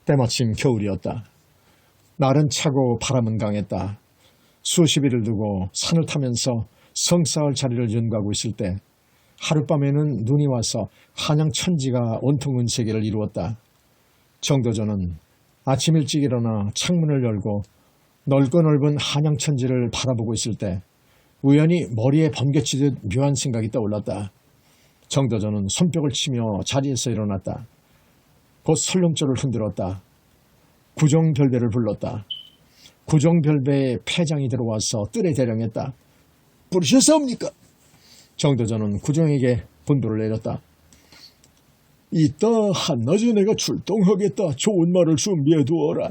때마침 겨울이었다. 날은 차고 바람은 강했다. 수십 일을 두고 산을 타면서 성 쌓을 자리를 연구하고 있을 때 하룻밤에는 눈이 와서 한양 천지가 온통 은세계를 이루었다. 정도전은 아침 일찍 일어나 창문을 열고 넓고 넓은 한양 천지를 바라보고 있을 때 우연히 머리에 번개치듯 묘한 생각이 떠올랐다. 정도전은 손뼉을 치며 자리에서 일어났다. 곧 설렁조를 흔들었다. 구정별배를 불렀다. 구정별배에 패장이 들어와서 뜰에 대령했다. 부르셨사옵니까? 정도전은 구정에게 분부를 내렸다. 이따 한낮에 내가 출동하겠다. 좋은 말을 준비해 두어라.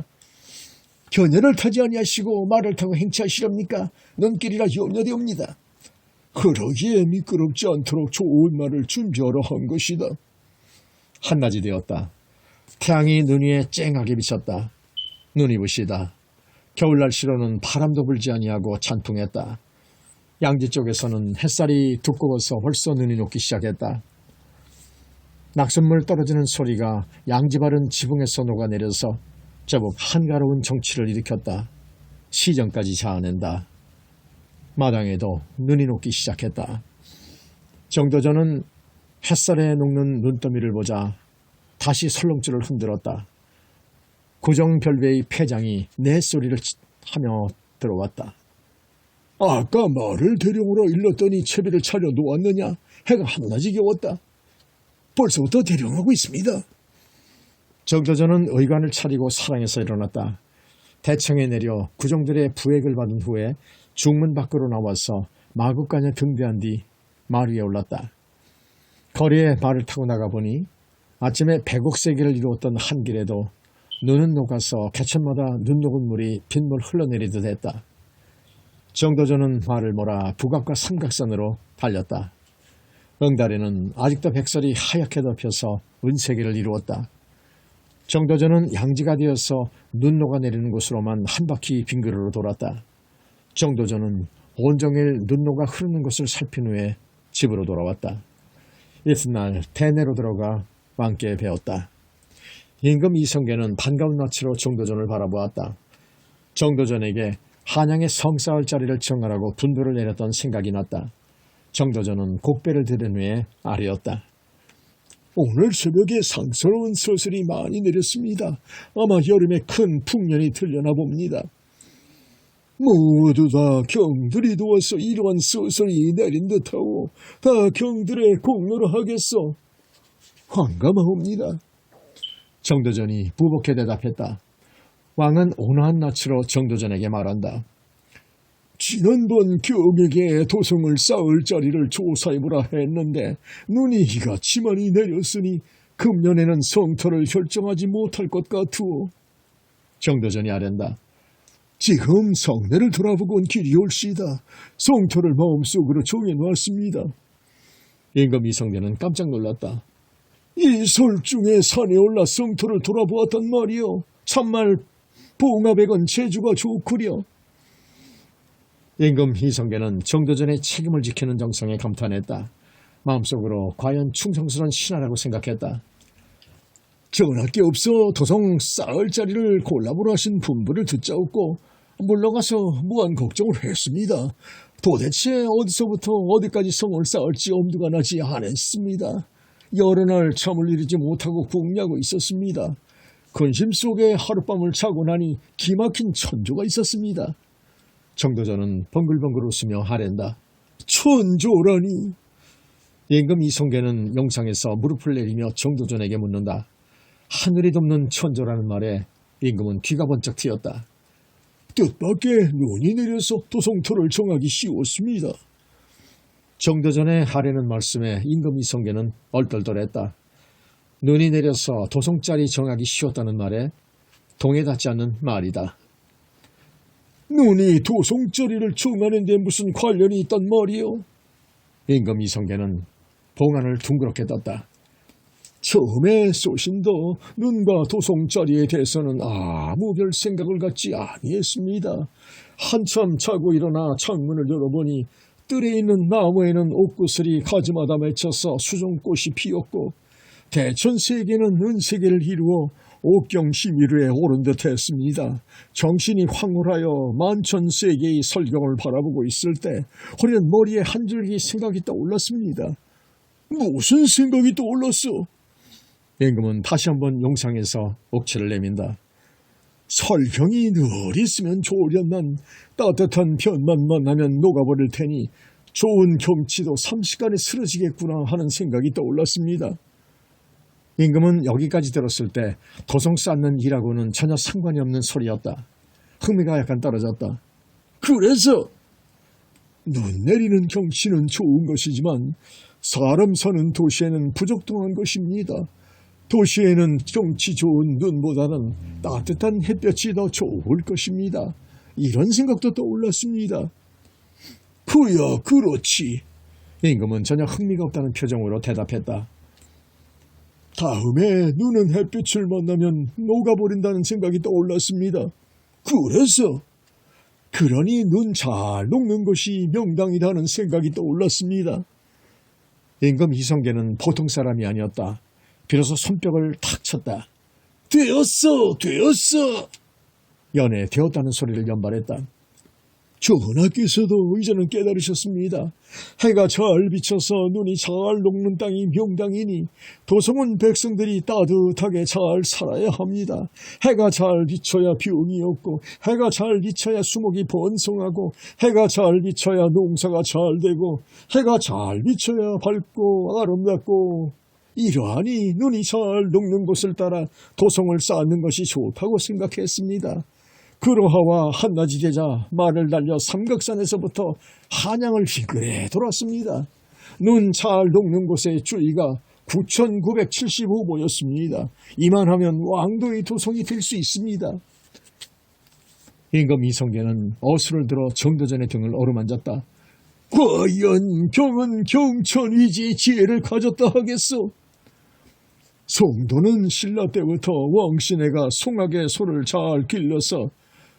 견해를 타지 아니하시고 말을 타고 행차하시렵니까? 눈길이라 염려되옵니다. 그러기에 미끄럽지 않도록 좋은 말을 준비하러 한 것이다. 한낮이 되었다. 태양이 눈 위에 쨍하게 비쳤다. 눈이 부시다. 겨울 날씨로는 바람도 불지 아니하고 찬풍했다. 양지 쪽에서는 햇살이 두꺼워서 벌써 눈이 녹기 시작했다. 낙숫물 떨어지는 소리가 양지 바른 지붕에서 녹아내려서 제법 한가로운 정취를 일으켰다. 시정까지 자아낸다. 마당에도 눈이 녹기 시작했다. 정도전은 햇살에 녹는 눈더미를 보자 다시 설렁줄을 흔들었다. 구정별배의 패장이 내 소리를 하며 들어왔다. 아까 말을 대령으로 일렀더니 채비를 차려 놓았느냐? 해가 한낮이 겨웠다. 벌써부터 대령하고 있습니다. 정도전은 의관을 차리고 사랑에서 일어났다. 대청에 내려 구정들의 부액을 받은 후에 중문 밖으로 나와서 마국간에 등대한 뒤 말 위에 올랐다. 거리에 말을 타고 나가보니 아침에 백옥세기를 이루었던 한길에도 눈은 녹아서 개천마다 눈 녹은 물이 빗물 흘러내리듯 했다. 정도전은 말을 몰아 북악과 삼각산으로 달렸다. 응달에는 아직도 백설이 하얗게 덮여서 은세기를 이루었다. 정도전은 양지가 되어서 눈 녹아내리는 곳으로만 한 바퀴 빙그르르 돌았다. 정도전은 온종일 눈 녹아 흐르는 것을 살핀 후에 집으로 돌아왔다. 이튿날 대내로 들어가 왕께 배웠다. 임금 이성계는 반가운 낯으로 정도전을 바라보았다. 정도전에게 한양의 성 쌓을 자리를 정하라고 분부를 내렸던 생각이 났다. 정도전은 곡배를 들은 후에 아뢰었다. 오늘 새벽에 상스러운 서슬이 많이 내렸습니다. 아마 여름에 큰 풍년이 들려나 봅니다. 모두 다 경들이 도와서 이러한 서슬이 내린 듯하고 다 경들의 공로로 하겠소. 황감하옵니다. 정도전이 부복해 대답했다. 왕은 온화한 낯으로 정도전에게 말한다. 지난번 경에게 도성을 쌓을 자리를 조사해보라 했는데 눈이 이같이 많이 내렸으니 금년에는 성터를 결정하지 못할 것 같으오. 정도전이 아랜다. 지금 성내를 돌아보곤 길이 올시다. 성터를 마음속으로 정해놓았습니다. 임금 이성계는 깜짝 놀랐다. 이 설중에 산에 올라 성터를 돌아보았단 말이오. 참말 봉합액은 재주가 좋구려. 임금 이성계는 정도전의 책임을 지키는 정성에 감탄했다. 마음속으로 과연 충성스러운 신하라고 생각했다. 전하께 없어 도성 쌓을 자리를 골라보라 하신 분부를 듣자옵고 물러가서 무한 걱정을 했습니다. 도대체 어디서부터 어디까지 성을 쌓을지 엄두가 나지 않았습니다. 여러 날 잠을 이루지 못하고 궁리하고 있었습니다. 근심 속에 하룻밤을 자고 나니 기막힌 천조가 있었습니다. 정도전은 벙글벙글 웃으며 하랜다. 천조라니. 임금 이성계는 영상에서 무릎을 내리며 정도전에게 묻는다. 하늘이 덮는 천조라는 말에 임금은 귀가 번쩍 트였다. 뜻밖의 눈이 내려서 도성터를 정하기 쉬웠습니다. 정도전의 하려는 말씀에 임금 이성계는 얼떨떨했다. 눈이 내려서 도성자리 정하기 쉬웠다는 말에 동에 닿지 않는 말이다. 눈이 도성자리를 정하는 데 무슨 관련이 있단 말이오? 임금 이성계는 봉안을 둥그렇게 떴다. 처음에 쏘신도 눈과 도성자리에 대해서는 아무 별 생각을 갖지 아니했습니다. 한참 자고 일어나 창문을 열어보니 뜰에 있는 나무에는 옥구슬이 가지마다 맺혀서 수종꽃이 피었고 대천 세계는 은세계를 이루어 옥경시위루에 오른 듯 했습니다. 정신이 황홀하여 만천세계의 설경을 바라보고 있을 때 허리는 머리에 한 줄기 생각이 떠올랐습니다. 무슨 생각이 떠올랐어? 임금은 다시 한번 용상에서 옥체를 내민다. 설경이 늘 있으면 좋으련만 따뜻한 변만만 나면 녹아버릴 테니 좋은 경치도 삼시간에 쓰러지겠구나 하는 생각이 떠올랐습니다. 임금은 여기까지 들었을 때 도성 쌓는 일하고는 전혀 상관이 없는 소리였다. 흥미가 약간 떨어졌다. 그래서 눈 내리는 경치는 좋은 것이지만 사람 사는 도시에는 부적당한 것입니다. 도시에는 경치 좋은 눈보다는 따뜻한 햇볕이 더 좋을 것입니다. 이런 생각도 떠올랐습니다. 그야 그렇지. 임금은 전혀 흥미가 없다는 표정으로 대답했다. 다음에 눈은 햇빛을 만나면 녹아버린다는 생각이 떠올랐습니다. 그래서? 그러니 눈 잘 녹는 것이 명당이라는 생각이 떠올랐습니다. 임금 이성계는 보통 사람이 아니었다. 비로소 손뼉을 탁 쳤다. 되었어. 연애 되었다는 소리를 연발했다. 전하께서도 이제는 깨달으셨습니다. 해가 잘 비쳐서 눈이 잘 녹는 땅이 명당이니 도성은 백성들이 따뜻하게 잘 살아야 합니다. 해가 잘 비쳐야 병이 없고 해가 잘 비쳐야 수목이 번성하고 해가 잘 비쳐야 농사가 잘 되고 해가 잘 비쳐야 밝고 아름답고 이러하니 눈이 잘 녹는 곳을 따라 도성을 쌓는 것이 좋다고 생각했습니다. 그러하와 한낮이 되자 말을 날려 삼각산에서부터 한양을 휘그레 돌았습니다. 눈 잘 녹는 곳의 주위가 9,975모였습니다. 이만하면 왕도의 도성이 될 수 있습니다. 임금 이성계는 어수를 들어 정도전의 등을 어루만졌다. 과연 경은 경천이지 지혜를 가졌다 하겠소. 송도는 신라 때부터 왕신애가 송악의 소를 잘 길러서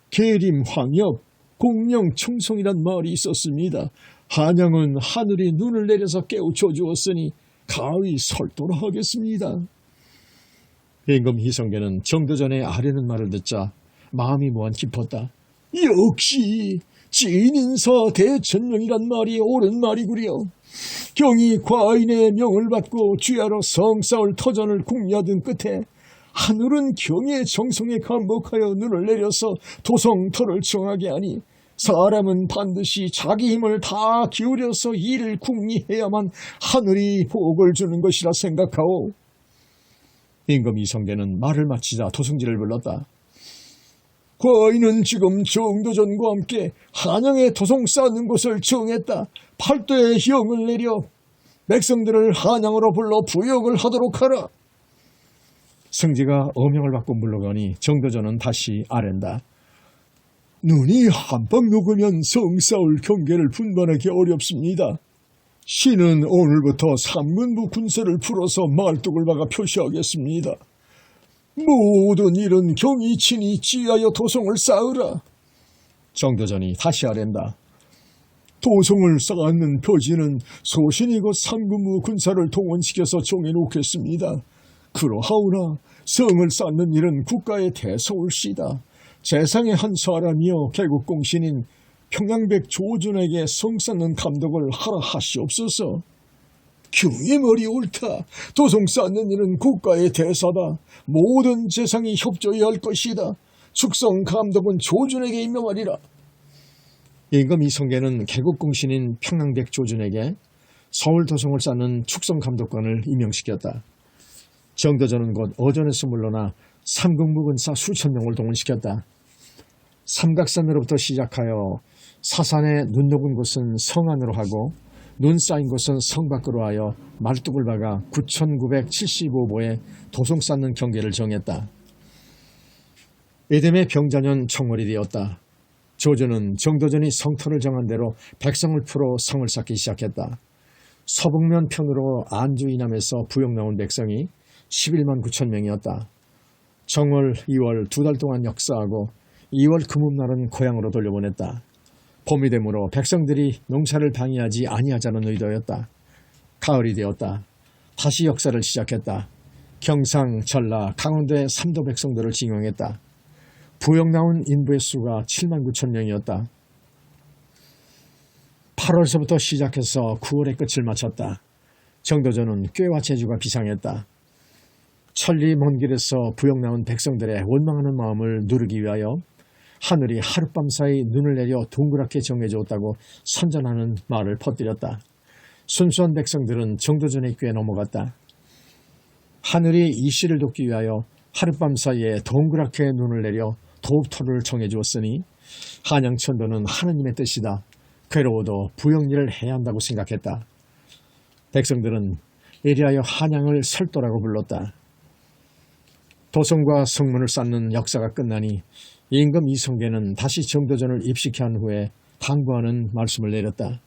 계림, 황엽, 공령, 청송이란 말이 있었습니다. 한양은 하늘이 눈을 내려서 깨우쳐 주었으니 가히 설도로 하겠습니다. 임금 이성계는 정도전의 아뢰는 말을 듣자 마음이 무한 깊었다. 역시 진인사 대천명이란 말이 옳은 말이구려. 경이 과인의 명을 받고 주야로 성싸울 터전을 궁리하던 끝에 하늘은 경의 정성에 감복하여 눈을 내려서 도성터를 정하게 하니 사람은 반드시 자기 힘을 다 기울여서 이를 궁리해야만 하늘이 복을 주는 것이라 생각하오. 임금 이성계는 말을 마치자 도성지를 불렀다. 과인은 지금 정도전과 함께 한양에 도성 쌓는 곳을 정했다. 팔도에 형을 내려 백성들을 한양으로 불러 부역을 하도록 하라. 승지가 어명을 받고 물러가니 정도전은 다시 아랜다. 눈이 한방 녹으면 성싸울 경계를 분간하기 어렵습니다. 신은 오늘부터 삼군부 군사를 풀어서 말뚝을 박아 표시하겠습니다. 모든 일은 경이 친히 지하여 도성을 쌓으라. 정도전이 다시 아랜다. 도성을 쌓는 표지는 소신이 곧 삼군부 군사를 동원시켜서 정해놓겠습니다. 그러하오나 성을 쌓는 일은 국가의 대서울시다. 재상의 한 사람이여 개국공신인 평양백 조준에게 성 쌓는 감독을 하라 하시옵소서. 경의 말이 옳다. 도성 쌓는 일은 국가의 대사다. 모든 재상이 협조해야 할 것이다. 축성 감독은 조준에게 임명하리라. 임금 이성계는 개국공신인 평양백 조준에게 서울 도성을 쌓는 축성 감독관을 임명시켰다. 정도전은 곧 어전에서 물러나 삼국무군사 수천 명을 동원시켰다. 삼각산으로부터 시작하여 사산에 눈 녹은 곳은 성 안으로 하고 눈 쌓인 곳은 성 밖으로 하여 말뚝을 박아 9,975보의 도성 쌓는 경계를 정했다. 이듬해 병자년 청월이 되었다. 조조는 정도전이 성터를 정한 대로 백성을 풀어 성을 쌓기 시작했다. 서북면 편으로 안주 이남에서 부역 나온 백성이 11만 9천 명이었다. 정월, 2월 두 달 동안 역사하고 2월 금음날은 고향으로 돌려보냈다. 봄이 되므로 백성들이 농사를 방해하지 아니하자는 의도였다. 가을이 되었다. 다시 역사를 시작했다. 경상, 전라, 강원도의 삼도 백성들을 징용했다. 부역 나온 인부의 수가 7만 9천 명이었다. 8월서부터 시작해서 9월에 끝을 마쳤다. 정도전은 꾀와 제주가 비상했다. 천리 먼 길에서 부역 나온 백성들의 원망하는 마음을 누르기 위하여 하늘이 하룻밤 사이 눈을 내려 동그랗게 정해주었다고 선전하는 말을 퍼뜨렸다. 순수한 백성들은 정도전의 꾀에 넘어갔다. 하늘이 이 시를 돕기 위하여 하룻밤 사이에 동그랗게 눈을 내려 도읍토를 정해주었으니 한양천도는 하느님의 뜻이다. 괴로워도 부역일을 해야 한다고 생각했다. 백성들은 이리하여 한양을 설도라고 불렀다. 도성과 성문을 쌓는 역사가 끝나니 임금 이성계는 다시 정도전을 입식한 후에 당부하는 말씀을 내렸다.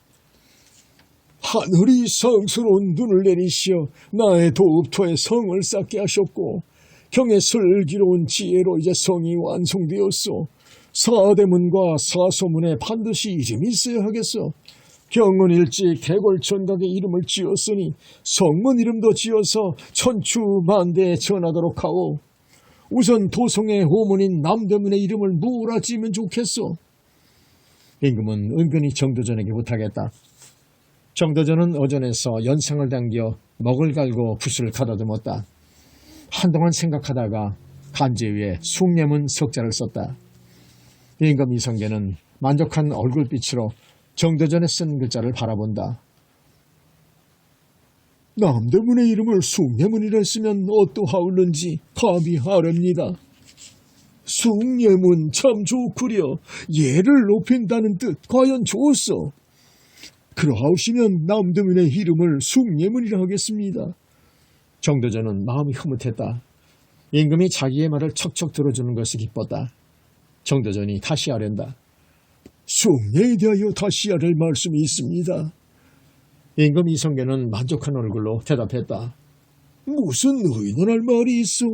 하늘이 성스러운 눈을 내리시어 나의 도읍토에 성을 쌓게 하셨고 경의 슬기로운 지혜로 이제 성이 완성되었소. 사대문과 사소문에 반드시 이름이 있어야 하겠소. 경은 일찍 개골천각의 이름을 지었으니 성문 이름도 지어서 천추만대에 전하도록 하오. 우선 도성의 호문인 남대문의 이름을 뭐라 지으면 좋겠소. 임금은 은근히 정도전에게 부탁했다. 정도전은 어전에서 연상을 당겨 먹을 갈고 붓을 가다듬었다. 한동안 생각하다가 간지 위에 숭례문 석자를 썼다. 임금 이성계는 만족한 얼굴빛으로 정도전에 쓴 글자를 바라본다. 남대문의 이름을 숭례문이라 쓰면 어떠하올는지 감히 아렵니다. 숭례문 참 좋구려. 예를 높인다는 뜻 과연 좋소. 그러하시면 남대문의 이름을 숭례문이라 하겠습니다. 정도전은 마음이 흐뭇했다. 임금이 자기의 말을 척척 들어주는 것이 기뻤다. 정도전이 다시 아랜다. 숭례에 대하여 다시 아랠 말씀이 있습니다. 임금 이성계는 만족한 얼굴로 대답했다. 무슨 의논할 말이 있어?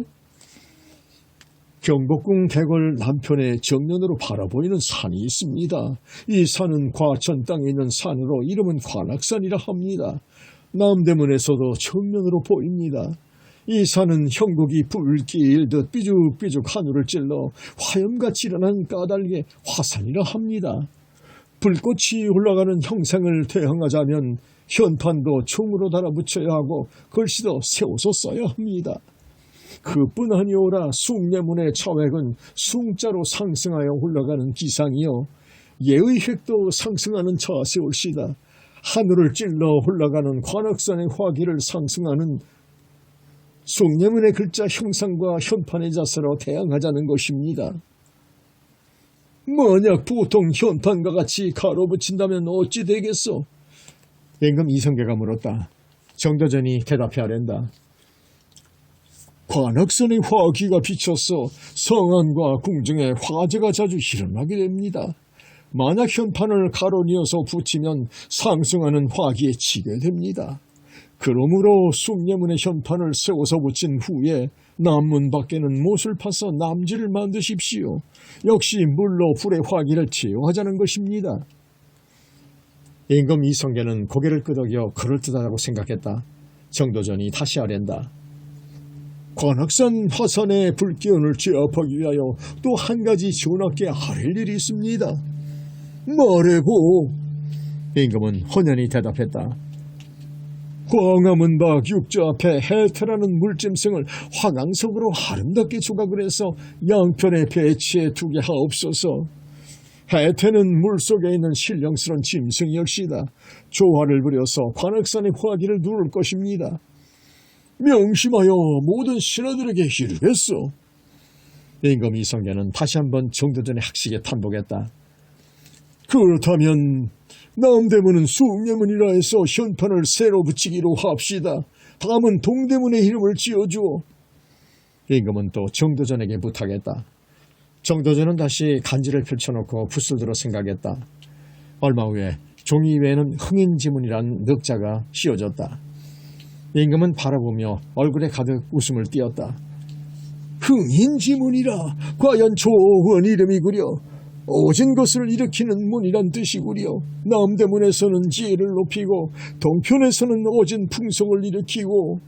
경복궁 개골 남편의 정면으로 바라보이는 산이 있습니다. 이 산은 과천 땅에 있는 산으로 이름은 관악산이라 합니다. 남대문에서도 정면으로 보입니다. 이 산은 형국이 불기 일듯 삐죽삐죽 하늘을 찔러 화염같이 일어난 까닭의 화산이라 합니다. 불꽃이 올라가는 형상을 대항하자면 현판도 총으로 달아붙여야 하고 글씨도 세워서 써야 합니다. 그뿐 아니오라 숭례문의 차획은 숭자로 상승하여 올라가는 기상이요 예의 획도 상승하는 차세올시다. 하늘을 찔러 올라가는 관악산의 화기를 상승하는 숭례문의 글자 형상과 현판의 자세로 대항하자는 것입니다. 만약 보통 현판과 같이 가로 붙인다면 어찌 되겠소? 임금 이성계가 물었다. 정도전이 대답해 아랜다. 관악산의 화기가 비쳐서 성안과 궁중에 화재가 자주 일어나게 됩니다. 만약 현판을 가로 뉘어서 붙이면 상승하는 화기에 치게 됩니다. 그러므로 숭례문의 현판을 세워서 붙인 후에 남문 밖에는 못을 파서 남지를 만드십시오. 역시 물로 불의 화기를 제어하자는 것입니다. 임금 이성계는 고개를 끄덕여 그럴듯하다고 생각했다. 정도전이 다시 아랜다. 관악산 화산의 불기운을 제압하기 위하여 또 한 가지 전하께 아랠 일이 있습니다. 말해보. 임금은 헌연히 대답했다. 광화문 밖 육조 앞에 해태라는 물짐승을 화강석으로 아름답게 조각을 해서 양편에 배치해 두게 하옵소서. 해태는 물속에 있는 신령스런 짐승이었시다. 조화를 부려서 관악산의 화기를 누를 것입니다. 명심하여 모든 신하들에게 이르겠소. 임금 이성계는 다시 한번 정도전의 학식에 탄복했다. 그렇다면 남대문은 숭례문이라 해서 현판을 새로 붙이기로 합시다. 다음은 동대문의 이름을 지어주오. 임금은 또 정도전에게 부탁했다. 정도전은 다시 간지를 펼쳐놓고 붓을 들어 생각했다. 얼마 후에 종이 위에는 흥인지문이란 늑자가 씌워졌다. 임금은 바라보며 얼굴에 가득 웃음을 띄었다. 흥인지문이라 과연 좋은 이름이구려. 오진 것을 일으키는 문이란 뜻이구려. 남대문에서는 지혜를 높이고 동편에서는 오진 풍속을 일으키고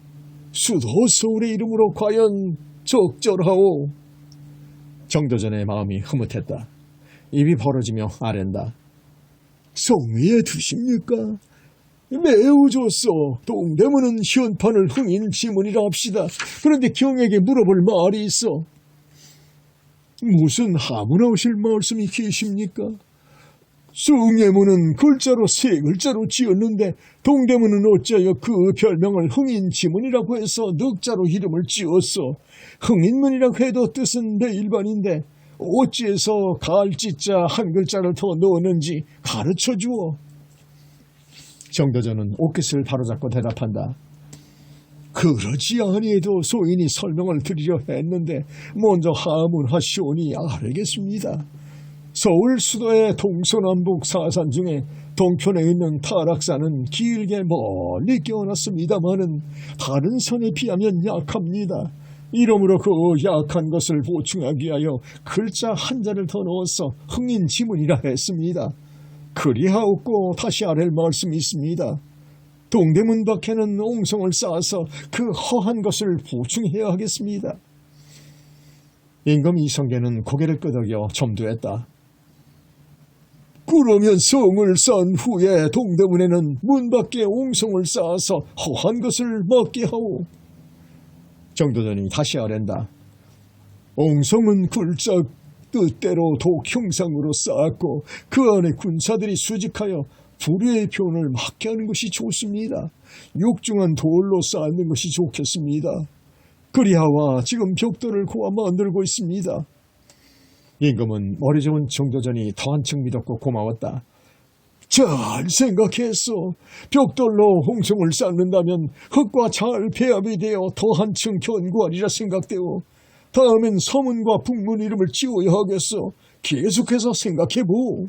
수도 서울의 이름으로 과연 적절하오. 정도전의 마음이 흐뭇했다. 입이 벌어지며 아랜다. 성위에 두십니까? 매우 좋소. 동대문은 현판을 흥인지문이라 합시다. 그런데 경에게 물어볼 말이 있어. 무슨 하문하오실 말씀이 계십니까? 숭례문은 글자로 세 글자로 지었는데 동대문은 어찌하여 그 별명을 흥인지문이라고 해서 늑자로 이름을 지었소? 흥인문이라고 해도 뜻은 매일반인데 어찌해서 갈지자 한 글자를 더 넣었는지 가르쳐 주어. 정도전은 옷깃을 바로잡고 대답한다. 그러지 아니해도 소인이 설명을 드리려 했는데 먼저 하문하시오니 알겠습니다. 서울 수도의 동서남북 사산 중에 동편에 있는 타락산은 길게 멀리 끼어났습니다마는 다른 산에 비하면 약합니다. 이러므로 그 약한 것을 보충하기 위하여 글자 한자를 더 넣어서 흥인지문이라 했습니다. 그리하옵고 다시 아랠 말씀이 있습니다. 동대문 밖에는 옹성을 쌓아서 그 허한 것을 보충해야 하겠습니다. 임금 이성계는 고개를 끄덕여 점도했다. 그러면 성을 쌓은 후에 동대문에는 문 밖에 옹성을 쌓아서 허한 것을 막게 하오. 정도전이 다시 아랜다. 옹성은 글자 뜻대로 독 형상으로 쌓았고 그 안에 군사들이 수직하여 불의의 표현을 막게 하는 것이 좋습니다. 육중한 돌로 쌓는 것이 좋겠습니다. 그리하와 지금 벽돌을 고아 만들고 있습니다. 임금은 머리 좋은 정도전이 더 한층 믿었고 고마웠다. 잘 생각했어. 벽돌로 홍성을 쌓는다면 흙과 잘 배합이 되어 더 한층 견고하리라 생각되어 다음엔 서문과 북문 이름을 지어야 하겠어. 계속해서 생각해보.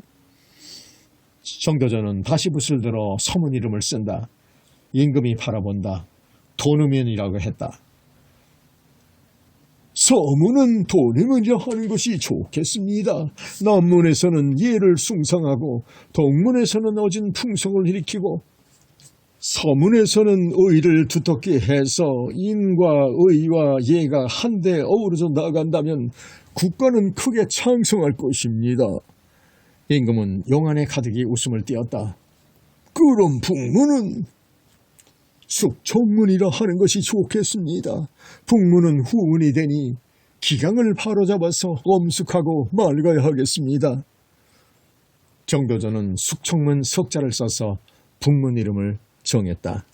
정도전은 다시 붓을 들어 서문 이름을 쓴다. 임금이 바라본다. 도누면이라고 했다. 서문은 도누면이라 하는 것이 좋겠습니다. 남문에서는 예를 숭상하고 동문에서는 어진 풍속을 일으키고 서문에서는 의를 두텁게 해서 인과 의와 예가 한데 어우러져 나간다면 국가는 크게 창성할 것입니다. 임금은 용안에 가득히 웃음을 띄었다. 그럼 북문은? 숙청문이라 하는 것이 좋겠습니다. 북문은 후문이 되니 기강을 바로잡아서 엄숙하고 맑아야 하겠습니다. 정도전은 숙청문 석자를 써서 북문 이름을 정했다.